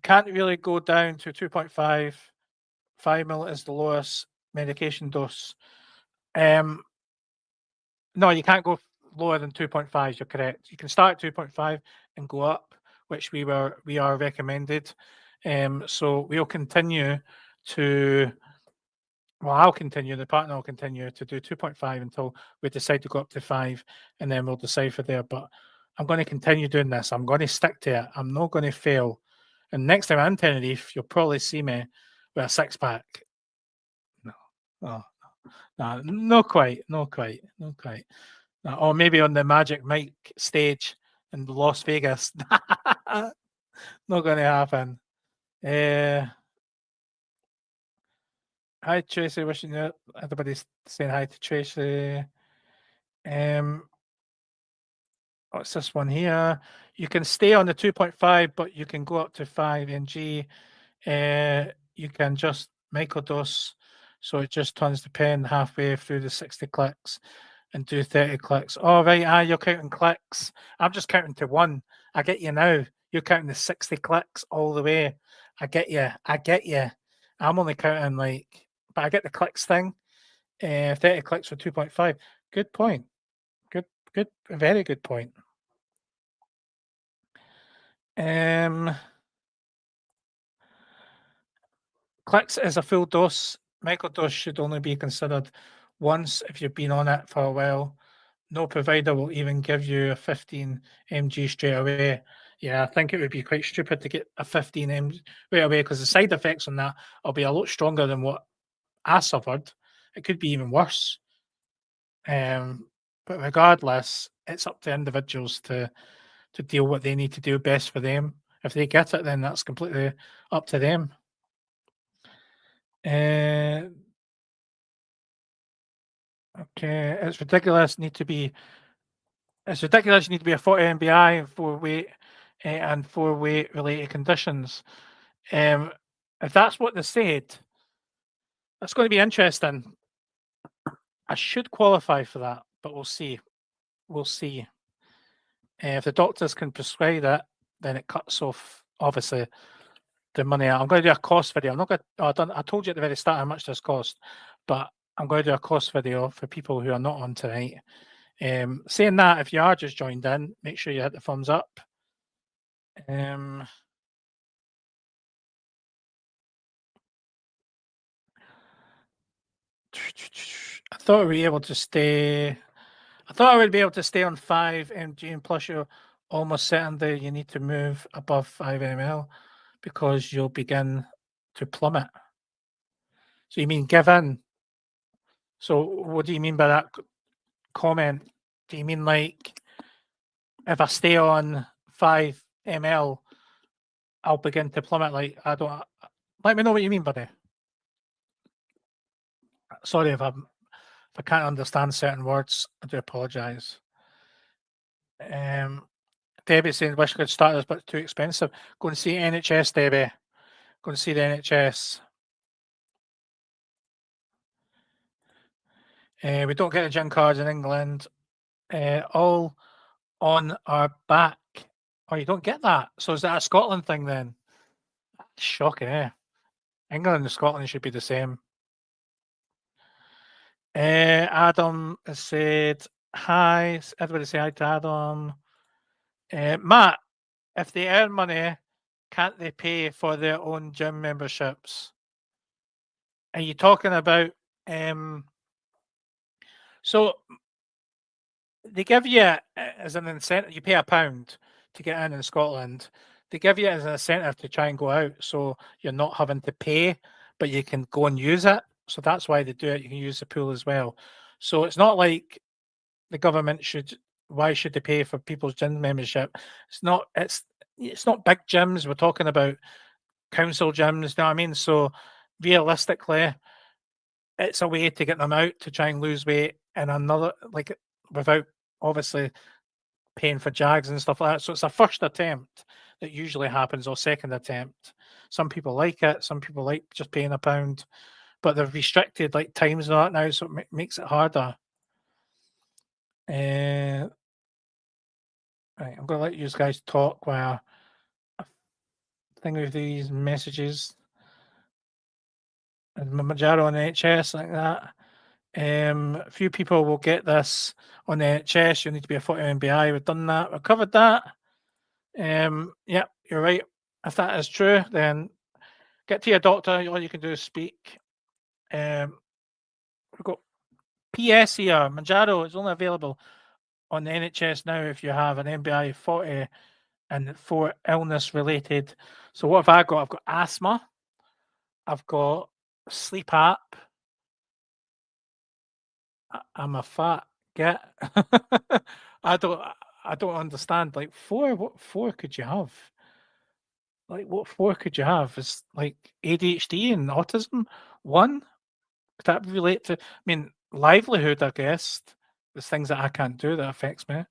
A: can't really go down to 2.5. 5 ml is the lowest medication dose. No, you can't go lower than 2.5. You're correct. You can start at 2.5 and go up, which we are recommended. So we'll continue to. Well, I'll continue. The partner will continue to do 2.5 until we decide to go up to 5, and then we'll decide for there. But I'm going to continue doing this. I'm going to stick to it. I'm not going to fail. And next time I'm in Tenerife, you'll probably see me with a 6-pack. No, oh, no, not quite, not quite, not quite. No, or maybe on the Magic Mike stage in Las Vegas. Not going to happen. Hi, Tracy. Wishing you everybody's saying hi to Tracy. What's this one here? You can stay on the 2.5, but you can go up to 5 ng. You can just microdose, so it just turns the pen halfway through the 60 clicks and do 30 clicks. Oh, right. You're counting clicks. I'm just counting to 1. I get you now. You're counting the 60 clicks all the way. I get you. I get you. I'm only counting but I get the clicks thing. 30 clicks for 2.5. Good point. Good, a very good point. Clicks is a full dose. Microdose should only be considered once if you've been on it for a while. No provider will even give you a 15 mg straight away. Yeah, I think it would be quite stupid to get a 15 mg right away because the side effects on that will be a lot stronger than what I suffered. It could be even worse. But regardless, it's up to individuals to deal what they need to do best for them. If they get it, then that's completely up to them. Okay, it's ridiculous. It's ridiculous. You need to be a 40 MBI for weight and for weight related conditions. If that's what they said, that's going to be interesting. I should qualify for that, but we'll see. We'll see. If the doctors can prescribe it, then it cuts off obviously the money out. I'm going to do a cost video. I'm not going. I told you at the very start how much this cost, but I'm going to do a cost video for people who are not on tonight. Saying that, if you are just joined in, make sure you hit the thumbs up. I thought I would be able to stay. I thought I would be able to stay on 5 mg, and plus you're almost certain that you need to move above 5 ml because you'll begin to plummet. So you mean give in? So what do you mean by that comment? Do you mean like if I stay on 5 ml, I'll begin to plummet? Like I don't. Let me know what you mean, buddy. Sorry if I can't understand certain words. I do apologise. Debbie's saying wish I could start this, but it's too expensive. Go and see NHS, Debbie. Go and see the NHS. We don't get the gym cards in England. All on our back. Oh, you don't get that. So is that a Scotland thing then? Shocking, eh? England and Scotland should be the same. Adam has said hi. Everybody say hi to Adam. Matt, if they earn money, can't they pay for their own gym memberships? Are you talking about so they give you as an incentive, you pay £1 to get in Scotland. They give you as an incentive to try and go out, so you're not having to pay, but you can go and use it. So that's why they do it. You can use the pool as well. So it's not like the government should. Why should they pay for people's gym membership? It's not. It's not big gyms. We're talking about council gyms. You know what I mean? So realistically, it's a way to get them out to try and lose weight, and another like without obviously paying for jags and stuff like that. So it's a first attempt that usually happens, or second attempt. Some people like it. Some people like just paying £1, but they've restricted like times and all that now, so it makes it harder. Right, I'm going to let you guys talk while I think of these messages. And Monaro on the NHS like that. A few people will get this on the NHS. You'll need to be a 40 MBI. We've done that. We've covered that. Yeah, you're right. If that is true, then get to your doctor. All you can do is speak. We've got PS here. Monaro is only available on the NHS now if you have an MBI 40 and for illness related. So what have I got? I've got asthma. I've got sleep app. I'm a fat git. I don't understand. Like what 4 could you have? Like what 4 could you have? Is like ADHD and autism 1? Could that relate to? I mean, livelihood. I guess there's things that I can't do that affects me.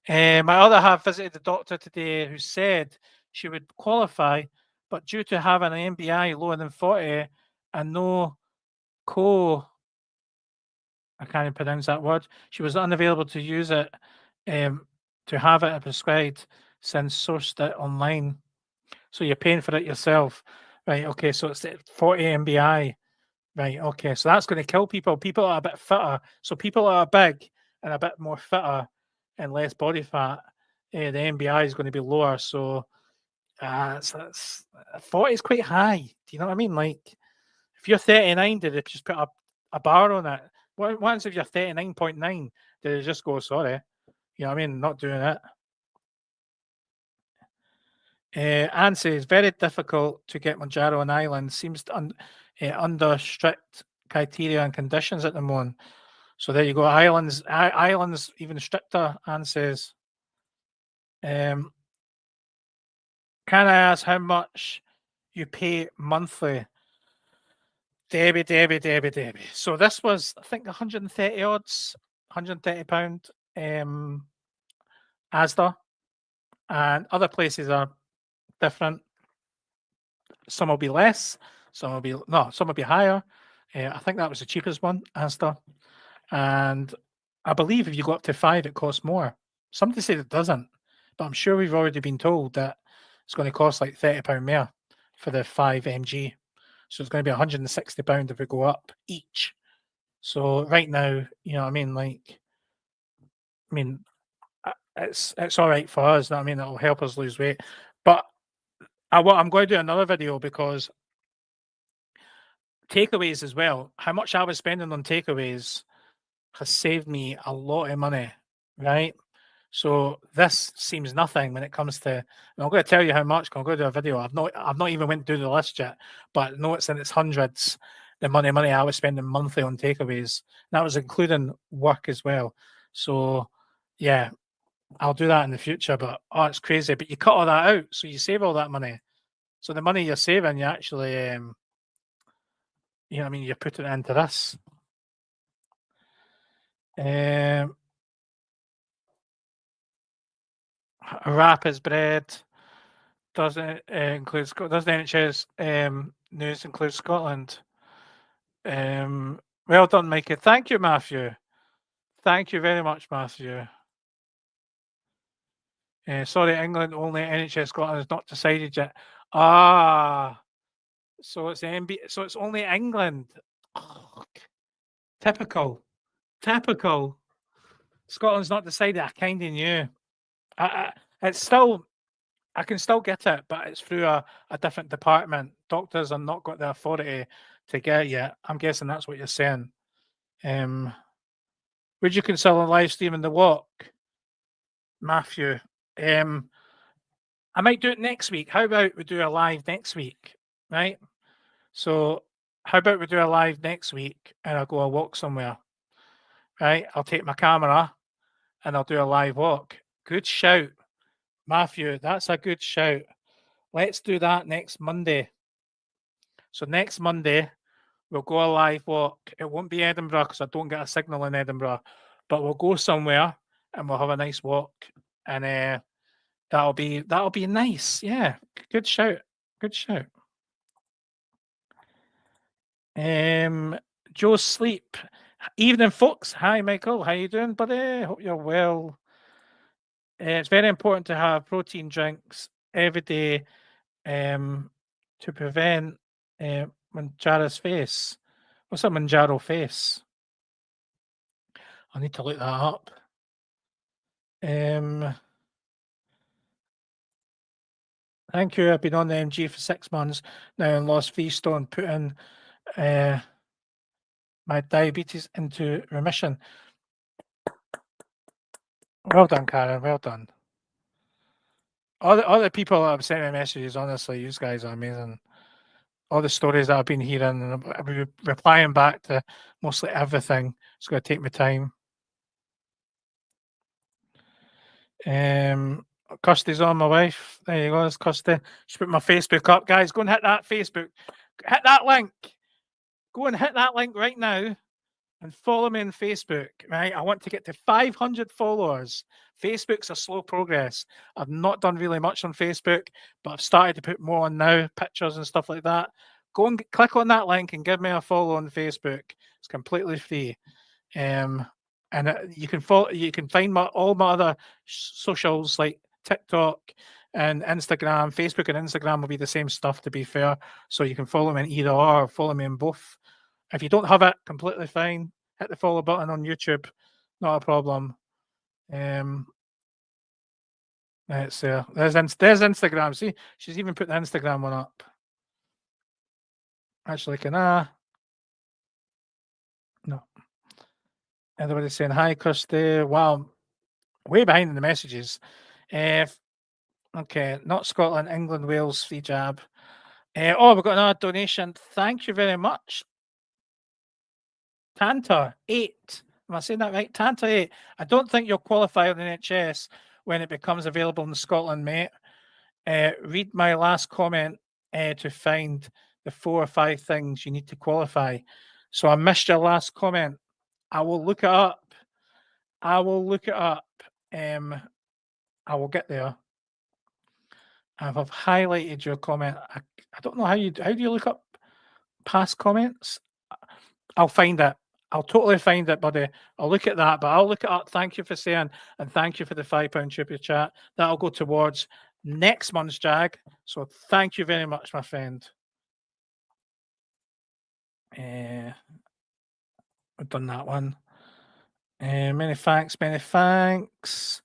A: My other half visited the doctor today, who said she would qualify, but due to having an MBI lower than 40 and no I can't even pronounce that word. She was unavailable to use it, to have it prescribed since sourced it online. So you're paying for it yourself. Right, okay, so it's 40 MBI. Right, okay, so that's going to kill people. People are a bit fitter. So people are big and a bit more fitter and less body fat, the MBI is going to be lower. So 40 is quite high. Do you know what I mean? Like, if you're 39, did it just put a bar on it? Once if you're 39.9, did it just go, sorry? You know what I mean? Not doing it. Anne says, very difficult to get Monjaro on Island. Seems under strict criteria and conditions at the moment. So there you go. Islands even stricter, Anne says. Can I ask how much you pay monthly? Debbie. So this was, I think, 130 odds, £130 Asda, and other places are different. Some will be less, some will be higher. I think that was the cheapest one, Asda, and I believe if you go up to 5, it costs more. Somebody said it doesn't, but I'm sure we've already been told that it's going to cost like £30 more for the 5 mg. So it's going to be £160 if we go up each. So right now, you know what I mean? Like, I mean, it's all right for us. You know what I mean? It'll help us lose weight. But I'm going to do another video because takeaways as well. How much I was spending on takeaways has saved me a lot of money, right? So this seems nothing when it comes to. And I'm going to tell you how much. I'm going to do a video. I've not even went through the list yet, but no, it's in its hundreds. The money I was spending monthly on takeaways. That was including work as well. So yeah, I'll do that in the future. But it's crazy. But you cut all that out, so you save all that money. So the money you're saving, you actually, you know what I mean, you're putting it into this. A wrap is bread. Doesn't include doesn't NHS news include Scotland? Well done, Mikey. Thank you, Matthew. Thank you very much, Matthew. Sorry, England only. NHS Scotland is not decided yet. So it's So it's only England. Oh, typical. Scotland's not decided. I kind of knew. It's still. I can still get it, but it's through a different department. Doctors have not got the authority to get it yet. I'm guessing that's what you're saying. Would you consider live streaming the walk, Matthew? I might do it next week. How about we do a live next week, right? So how about we do a live next week and I'll go a walk somewhere, right? I'll take my camera and I'll do a live walk. Good shout, Matthew. That's a good shout. Let's do that next Monday. So next Monday, we'll go a live walk. It won't be Edinburgh because I don't get a signal in Edinburgh, but we'll go somewhere and we'll have a nice walk, and that'll be nice. Yeah, good shout. Joe's sleep. Evening, folks. Hi, Michael. How you doing, buddy? Hope you're well. It's very important to have protein drinks every day to prevent Monjaro's face. What's a Monjaro face? I need to look that up. Thank you. I've been on the MG for 6 months now and lost 3 stone, putting my diabetes into remission. Well done, Karen. Well done. All the people that have sent me messages, honestly, you guys are amazing. All the stories that I've been hearing, and I'll be replying back to mostly everything. It's going to take me time. Kirsty's on, my wife. There you go, it's Kirsty. She put my Facebook up. Guys, go and hit that Facebook. Hit that link. Go and hit that link right now and follow me on Facebook, right? I want to get to 500 followers. Facebook's a slow progress. I've not done really much on Facebook, but I've started to put more on now, pictures and stuff like that. Go and click on that link and give me a follow on Facebook. It's completely free. And you can follow. You can find all my other socials like TikTok and Instagram. Facebook and Instagram will be the same stuff, to be fair. So you can follow me in either or follow me in both. If you don't have it, completely fine. Hit the follow button on YouTube. Not a problem. It's there. There's Instagram. See, she's even put the Instagram one up. Actually, no. Everybody's saying hi, Kirsty. Wow, way behind in the messages. Okay, not Scotland, England, Wales, free jab. Oh, we've got another donation. Thank you very much. Tanta 8. Am I saying that right? Tanta 8. I don't think you'll qualify on the NHS when it becomes available in Scotland, mate. Read my last comment to find the 4 or 5 things you need to qualify. So I missed your last comment. I will look it up. I will get there. I've highlighted your comment. I don't know how do you look up past comments? I'll find it. I'll totally find it, buddy. I'll look at that, but I'll look it up. Thank you for saying, and thank you for the £5 super chat. That'll go towards next month's Jag. So thank you very much, my friend. I've done that one. Many thanks, many thanks.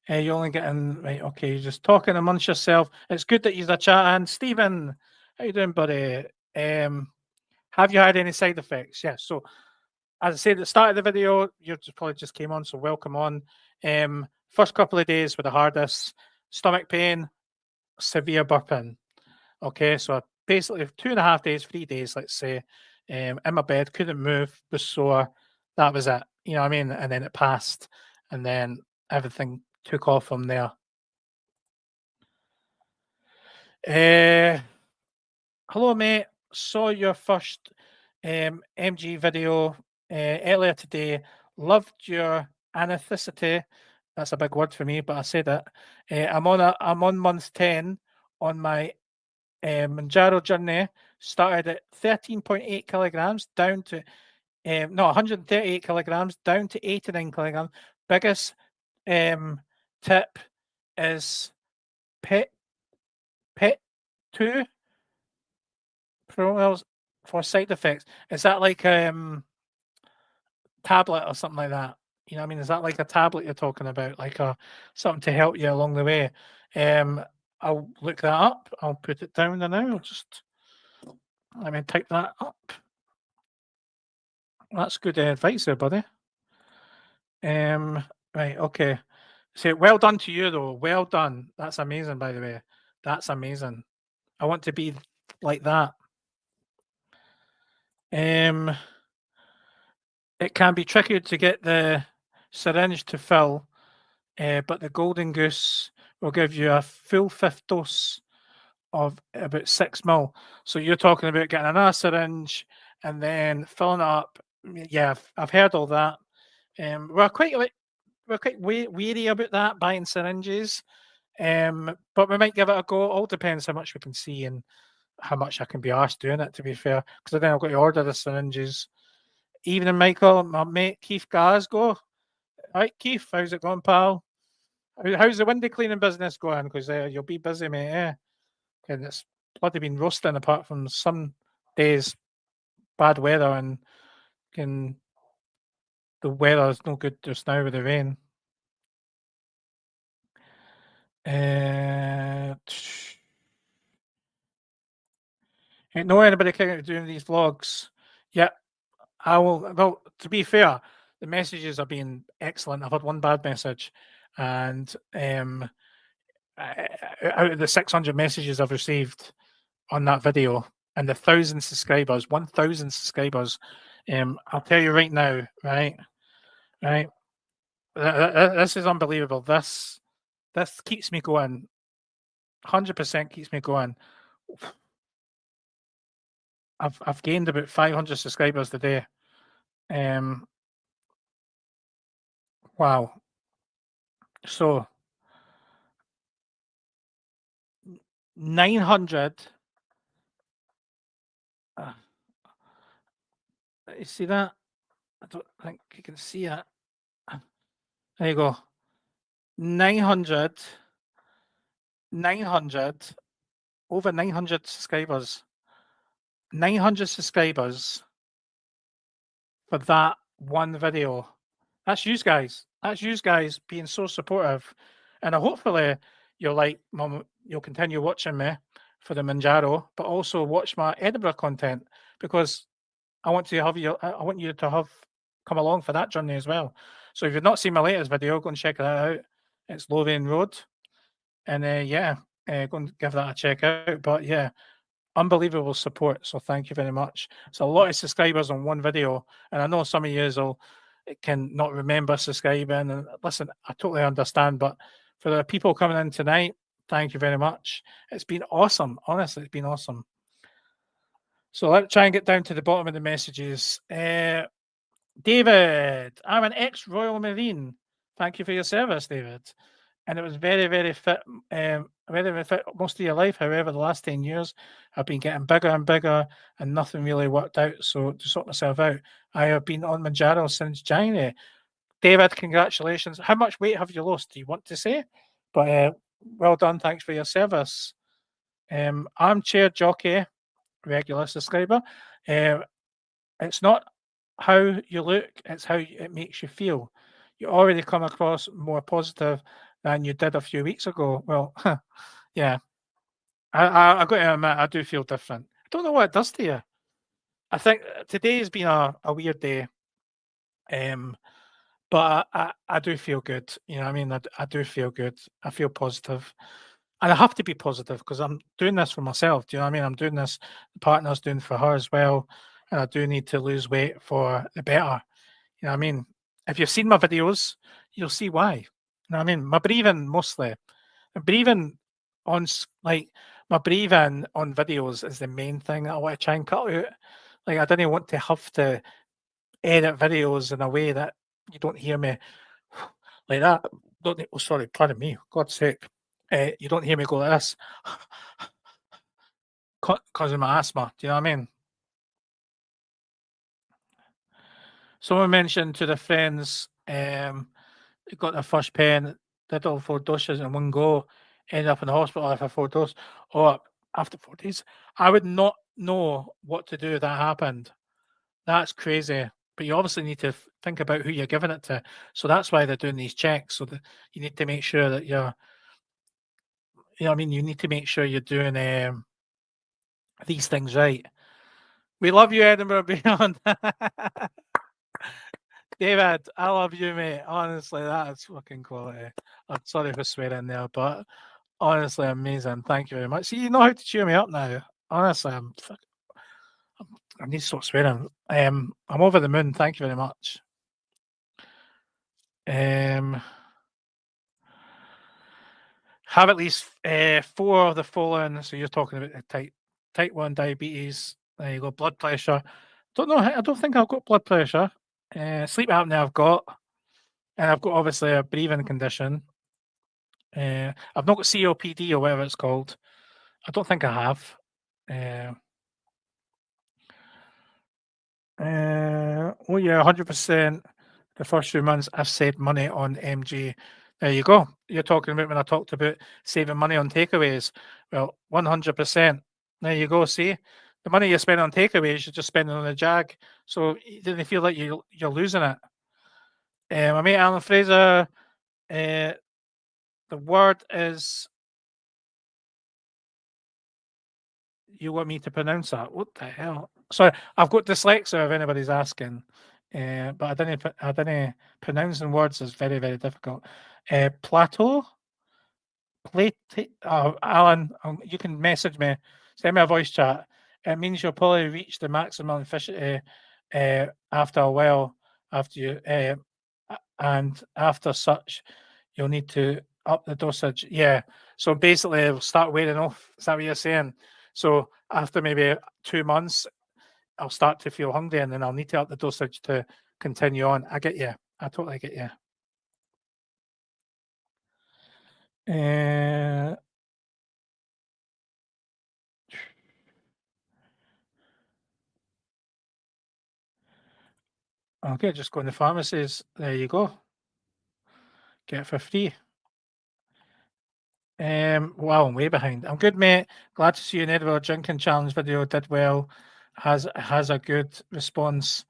A: You're only getting right. Okay, you're just talking amongst yourself. It's good that you're a chat. And Stephen, how you doing, buddy? Have you had any side effects? Yes. So, as I said at the start of the video, you probably just came on, so welcome on. First couple of days were the hardest. Stomach pain, severe burping. Okay, so basically 2.5 days, 3 days, let's say, in my bed, couldn't move, was sore. That was it. You know what I mean? And then it passed, and then everything took off from there. Hello, mate. Saw your first MG video earlier today. Loved your anaestheticity. That's a big word for me, but I said it. I'm on month 10 on my MOUNJARO journey. Started at 13.8 kilograms down to 138 kilograms down to 89 kilograms. Biggest tip is pet 2 pills for side effects. Is that like tablet or something like that? You know what I mean? Is that like a tablet you're talking about, like something to help you along the way? I'll look that up. I'll put it down there now. Let me type that up. That's good advice there, buddy. Right, okay. So well done to you though. Well done. That's amazing, by the way. That's amazing. I want to be like that. It can be tricky to get the syringe to fill, but the Golden Goose will give you a full 5th dose of about 6 ml. So you're talking about getting another syringe and then filling it up. Yeah, I've heard all that. We're quite weary about that, buying syringes, but we might give it a go. It all depends how much we can see and how much I can be asked doing it, to be fair, because then I've got to order the syringes. Evening, Michael, my mate Keith Glasgow. Right, Keith, how's it going, pal? How's the window cleaning business going? Because you'll be busy, mate. Yeah, and it's bloody been roasting apart from some days, bad weather, and the weather is no good just now with the rain. Ain't know anybody doing these vlogs. Yeah, I will. Well, to be fair, the messages have been excellent. I've had one bad message, and out of the 600 messages I've received on that video and the 1,000 subscribers, 1,000 subscribers, I'll tell you right now, right. This is unbelievable. This keeps me going. 100% keeps me going. I've gained about 500 subscribers today. Wow. So 900. You see that? I don't think you can see it. There you go. 900, over 900 subscribers. 900 subscribers for that one video. That's you guys. That's you guys being so supportive, and hopefully you'll like, Mum, you'll continue watching me for the Monjaro, but also watch my Edinburgh content because I want to have you. I want you to have come along for that journey as well. So if you've not seen my latest video, go and check that out. It's Lothian Road, and yeah, go and give that a check out. But yeah, unbelievable support. So thank you very much. It's a lot of subscribers on one video, and I know some of you will can not remember subscribing. And listen, I totally understand, but for the people coming in tonight, thank you very much. It's been awesome. Honestly, it's been awesome. So let's try and get down to the bottom of the messages. David, I'm an ex-Royal Marine. Thank you for your service, David. And it was very, very fit, very, very fit most of your life. However, the last 10 years, I've been getting bigger and bigger, and nothing really worked out. So to sort myself out, I have been on Monjaro since January. David, congratulations. How much weight have you lost? Do you want to say? But well done. Thanks for your service. Armchair jockey, regular subscriber. It's not how you look, it's how it makes you feel. You already come across more positive than you did a few weeks ago. Well, yeah, I got to admit, I do feel different. I don't know what it does to you. I think today has been a weird day, but I do feel good. You know what I mean? I do feel good. I feel positive. And I have to be positive because I'm doing this for myself. Do you know what I mean? I'm doing this, the partner's doing for her as well. And I do need to lose weight for the better. You know what I mean? If you've seen my videos, you'll see why. You know what I mean? My breathing mostly. My breathing like my breathing on videos is the main thing that I want to try and cut out. Like I didn't want to have to edit videos in a way that you don't hear me like that. Don't oh sorry, pardon me, God's sake. You don't hear me go like this because of my asthma. Do you know what I mean? Someone mentioned to the friends, got their first pen, did all 4 doses in one go, ended up in the hospital after 4 doses, or after 4 days. I would not know what to do if that happened. That's crazy. But you obviously need to think about who you're giving it to. So that's why they're doing these checks. So that you need to make sure that you're, you know what I mean? You need to make sure you're doing these things right. We love you, Edinburgh Beyond. David, I love you, mate. Honestly, that's fucking quality. I'm sorry for swearing there, but honestly, amazing. Thank you very much. See, you know how to cheer me up now. Honestly, I need to stop swearing. I'm over the moon. Thank you very much. Have at least 4 of the following. So you're talking about the type 1 diabetes. There you go. Blood pressure. Don't know. I don't think I've got blood pressure. Sleep apnea I've got, and I've got obviously a breathing condition. I've not got COPD or whatever it's called. I don't think I have. Oh yeah, 100%. The first few months I've saved money on MG. There you go. You're talking about when I talked about saving money on takeaways. Well, 100%. There you go. See, the money you spend on takeaways, you're just spending on a Jag. So you didn't feel like you're losing it. My mate Alan Fraser. The word is. You want me to pronounce that? What the hell? Sorry, I've got dyslexia. If anybody's asking, but I didn't pronouncing words is very very difficult. Plateau, plate. Oh, Alan, you can message me, send me a voice chat. It means you'll probably reach the maximum efficiency after a while, after you and after such, you'll need to up the dosage. Yeah. So basically, it'll start wearing off. Is that what you're saying? So after maybe 2 months, I'll start to feel hungry, and then I'll need to up the dosage to continue on. I get you. I totally get you. Okay, just go in the pharmacies. There you go. Get it for free. Wow, I'm way behind. I'm good, mate. Glad to see you in Edinburgh. Drinking challenge video did well. Has a good response.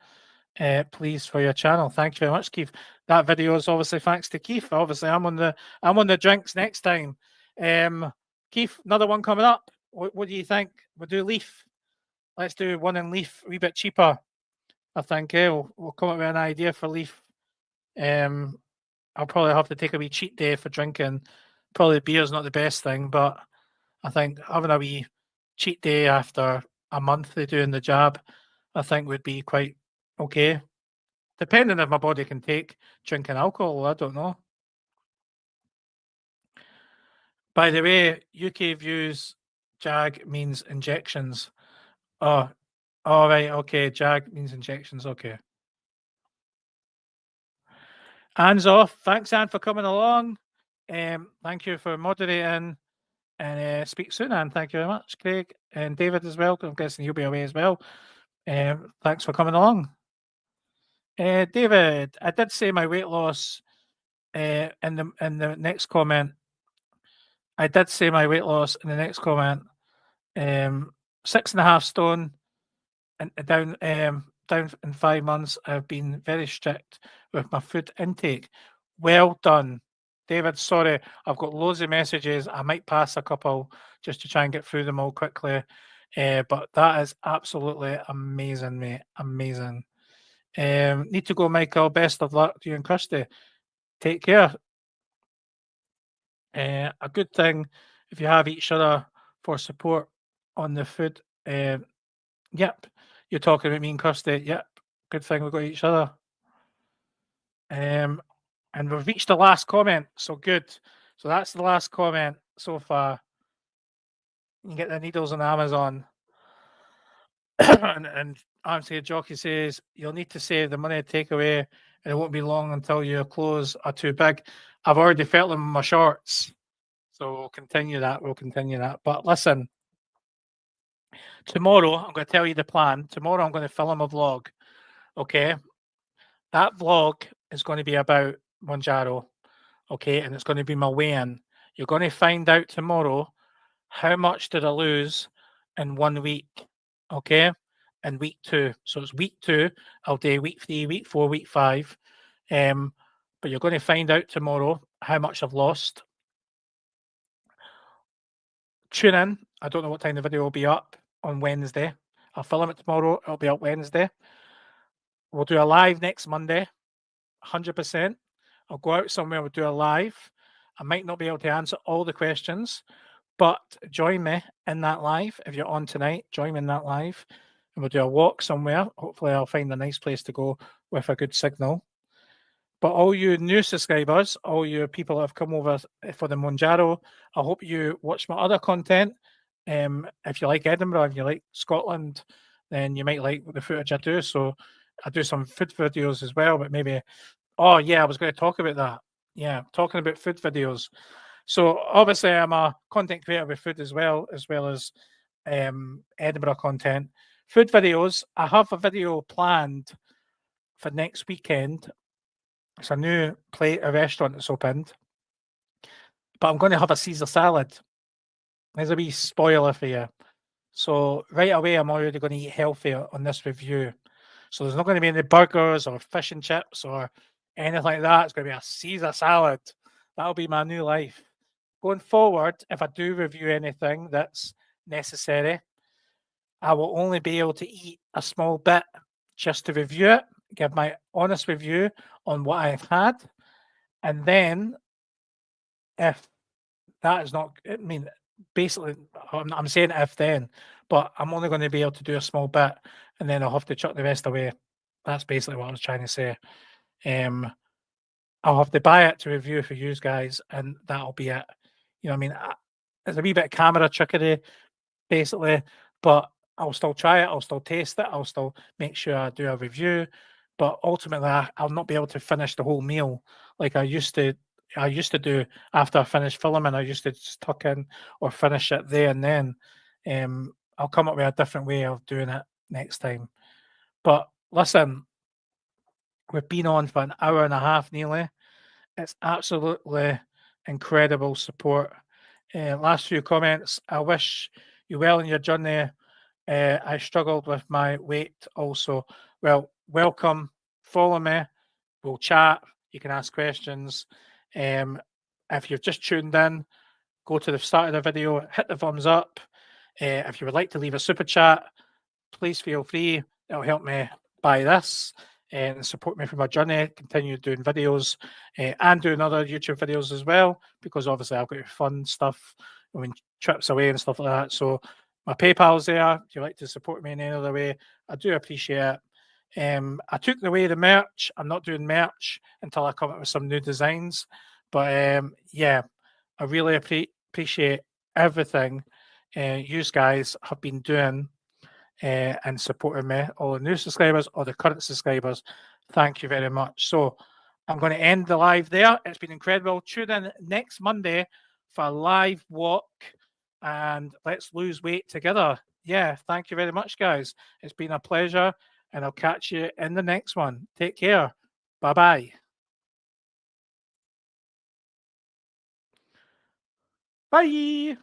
A: please, for your channel. Thank you very much, Keith. That video is obviously thanks to Keith. Obviously, I'm on the drinks next time. Keith, another one coming up. What do you think? We'll do Leaf. Let's do one in Leaf, a wee bit cheaper. I think we'll come up with an idea for Leaf. I'll probably have to take a wee cheat day for drinking. Probably beer's not the best thing, but I think having a wee cheat day after a month of doing the jab, I think would be quite okay. Depending if my body can take drinking alcohol, I don't know. By the way, UK views JAG means injections. Oh, all right, okay. JAG means injections. Okay. Anne's off. Thanks, Anne, for coming along. Thank you for moderating. And speak soon, Anne. Thank you very much, Craig. And David as well. I'm guessing you'll be away as well. Thanks for coming along. David, I did say my weight loss in the next comment. I did say my weight loss in the next comment. 6.5 stone and down in 5 months. I've been very strict with my food intake. Well done, David. Sorry, I've got loads of messages. I might pass a couple just to try and get through them all quickly. But that is absolutely amazing, mate. Amazing. Need to go, Michael. Best of luck to you and Kirsty. Take care. A good thing if you have each other for support on the food. Yep, you're talking about me and Kirsty. Yep, good thing we've got each other. And we've reached the last comment, so good. So that's the last comment so far. You can get the needles on Amazon. and Anthony Jockey says you'll need to save the money to take away, and it won't be long until your clothes are too big. I've already felt them in my shorts, so we'll continue that. But listen, tomorrow I'm going to tell you the plan. Tomorrow I'm going to film a vlog. Okay, that vlog is going to be about Monjaro. Okay, and it's going to be my weigh-in. You're going to find out tomorrow how much did I lose in 1 week. Okay, and week 2. So it's week 2. I'll do week 3, week 4, week 5. But you're going to find out tomorrow how much I've lost. Tune in. I don't know what time the video will be up on Wednesday. I'll film it tomorrow. It'll be up Wednesday. We'll do a live next Monday. 100%. I'll go out somewhere. We'll do a live. I might not be able to answer all the questions, but join me in that live. If you're on tonight, join me in that live. And we'll do a walk somewhere. Hopefully, I'll find a nice place to go with a good signal. But all you new subscribers, all you people that have come over for the Monjaro, I hope you watch my other content. If you like Edinburgh, if you like Scotland, then you might like the footage I do. So I do some food videos as well, but maybe, oh yeah, I was going to talk about that. Yeah, talking about food videos. So obviously I'm a content creator with food as well as Edinburgh content. Food videos, I have a video planned for next weekend. It's a new a restaurant that's opened. But I'm going to have a Caesar salad. There's a wee spoiler for you. So right away, I'm already going to eat healthier on this review. So there's not going to be any burgers or fish and chips or anything like that. It's going to be a Caesar salad. That'll be my new life. Going forward, if I do review anything that's necessary, I will only be able to eat a small bit just to review it, give my honest review on what I've had. And then if that is not, I mean, basically, I'm saying if then, but I'm only going to be able to do a small bit and then I'll have to chuck the rest away. That's basically what I was trying to say. I'll have to buy it to review for you guys and that'll be it. You know what I mean? There's a wee bit of camera trickery, basically, but I'll still try it. I'll still taste it. I'll still make sure I do a review. But ultimately, I'll not be able to finish the whole meal like I used to do after I finished filming. I used to just tuck in or finish it there and then. I'll come up with a different way of doing it next time. But listen, we've been on for an hour and a half nearly. It's absolutely incredible support. Last few comments. I wish you well in your journey. I struggled with my weight also. Well, welcome. Follow me. We'll chat. You can ask questions. If you've just tuned in, go to the start of the video, hit the thumbs up. If you would like to leave a super chat, please feel free. It'll help me buy this and support me for my journey, continue doing videos and doing other YouTube videos as well, because obviously I've got fun stuff, I mean, trips away and stuff like that. So my PayPal's there. If you'd like to support me in any other way, I do appreciate it. I took away the merch. I'm not doing merch until I come up with some new designs. But yeah, I really appreciate everything you guys have been doing and supporting me, all the new subscribers or the current subscribers. Thank you very much. So I'm going to end the live there. It's been incredible. Tune in next Monday for a live walk and let's lose weight together. Yeah, thank you very much, guys. It's been a pleasure, and I'll catch you in the next one. Take care. Bye-bye. Bye.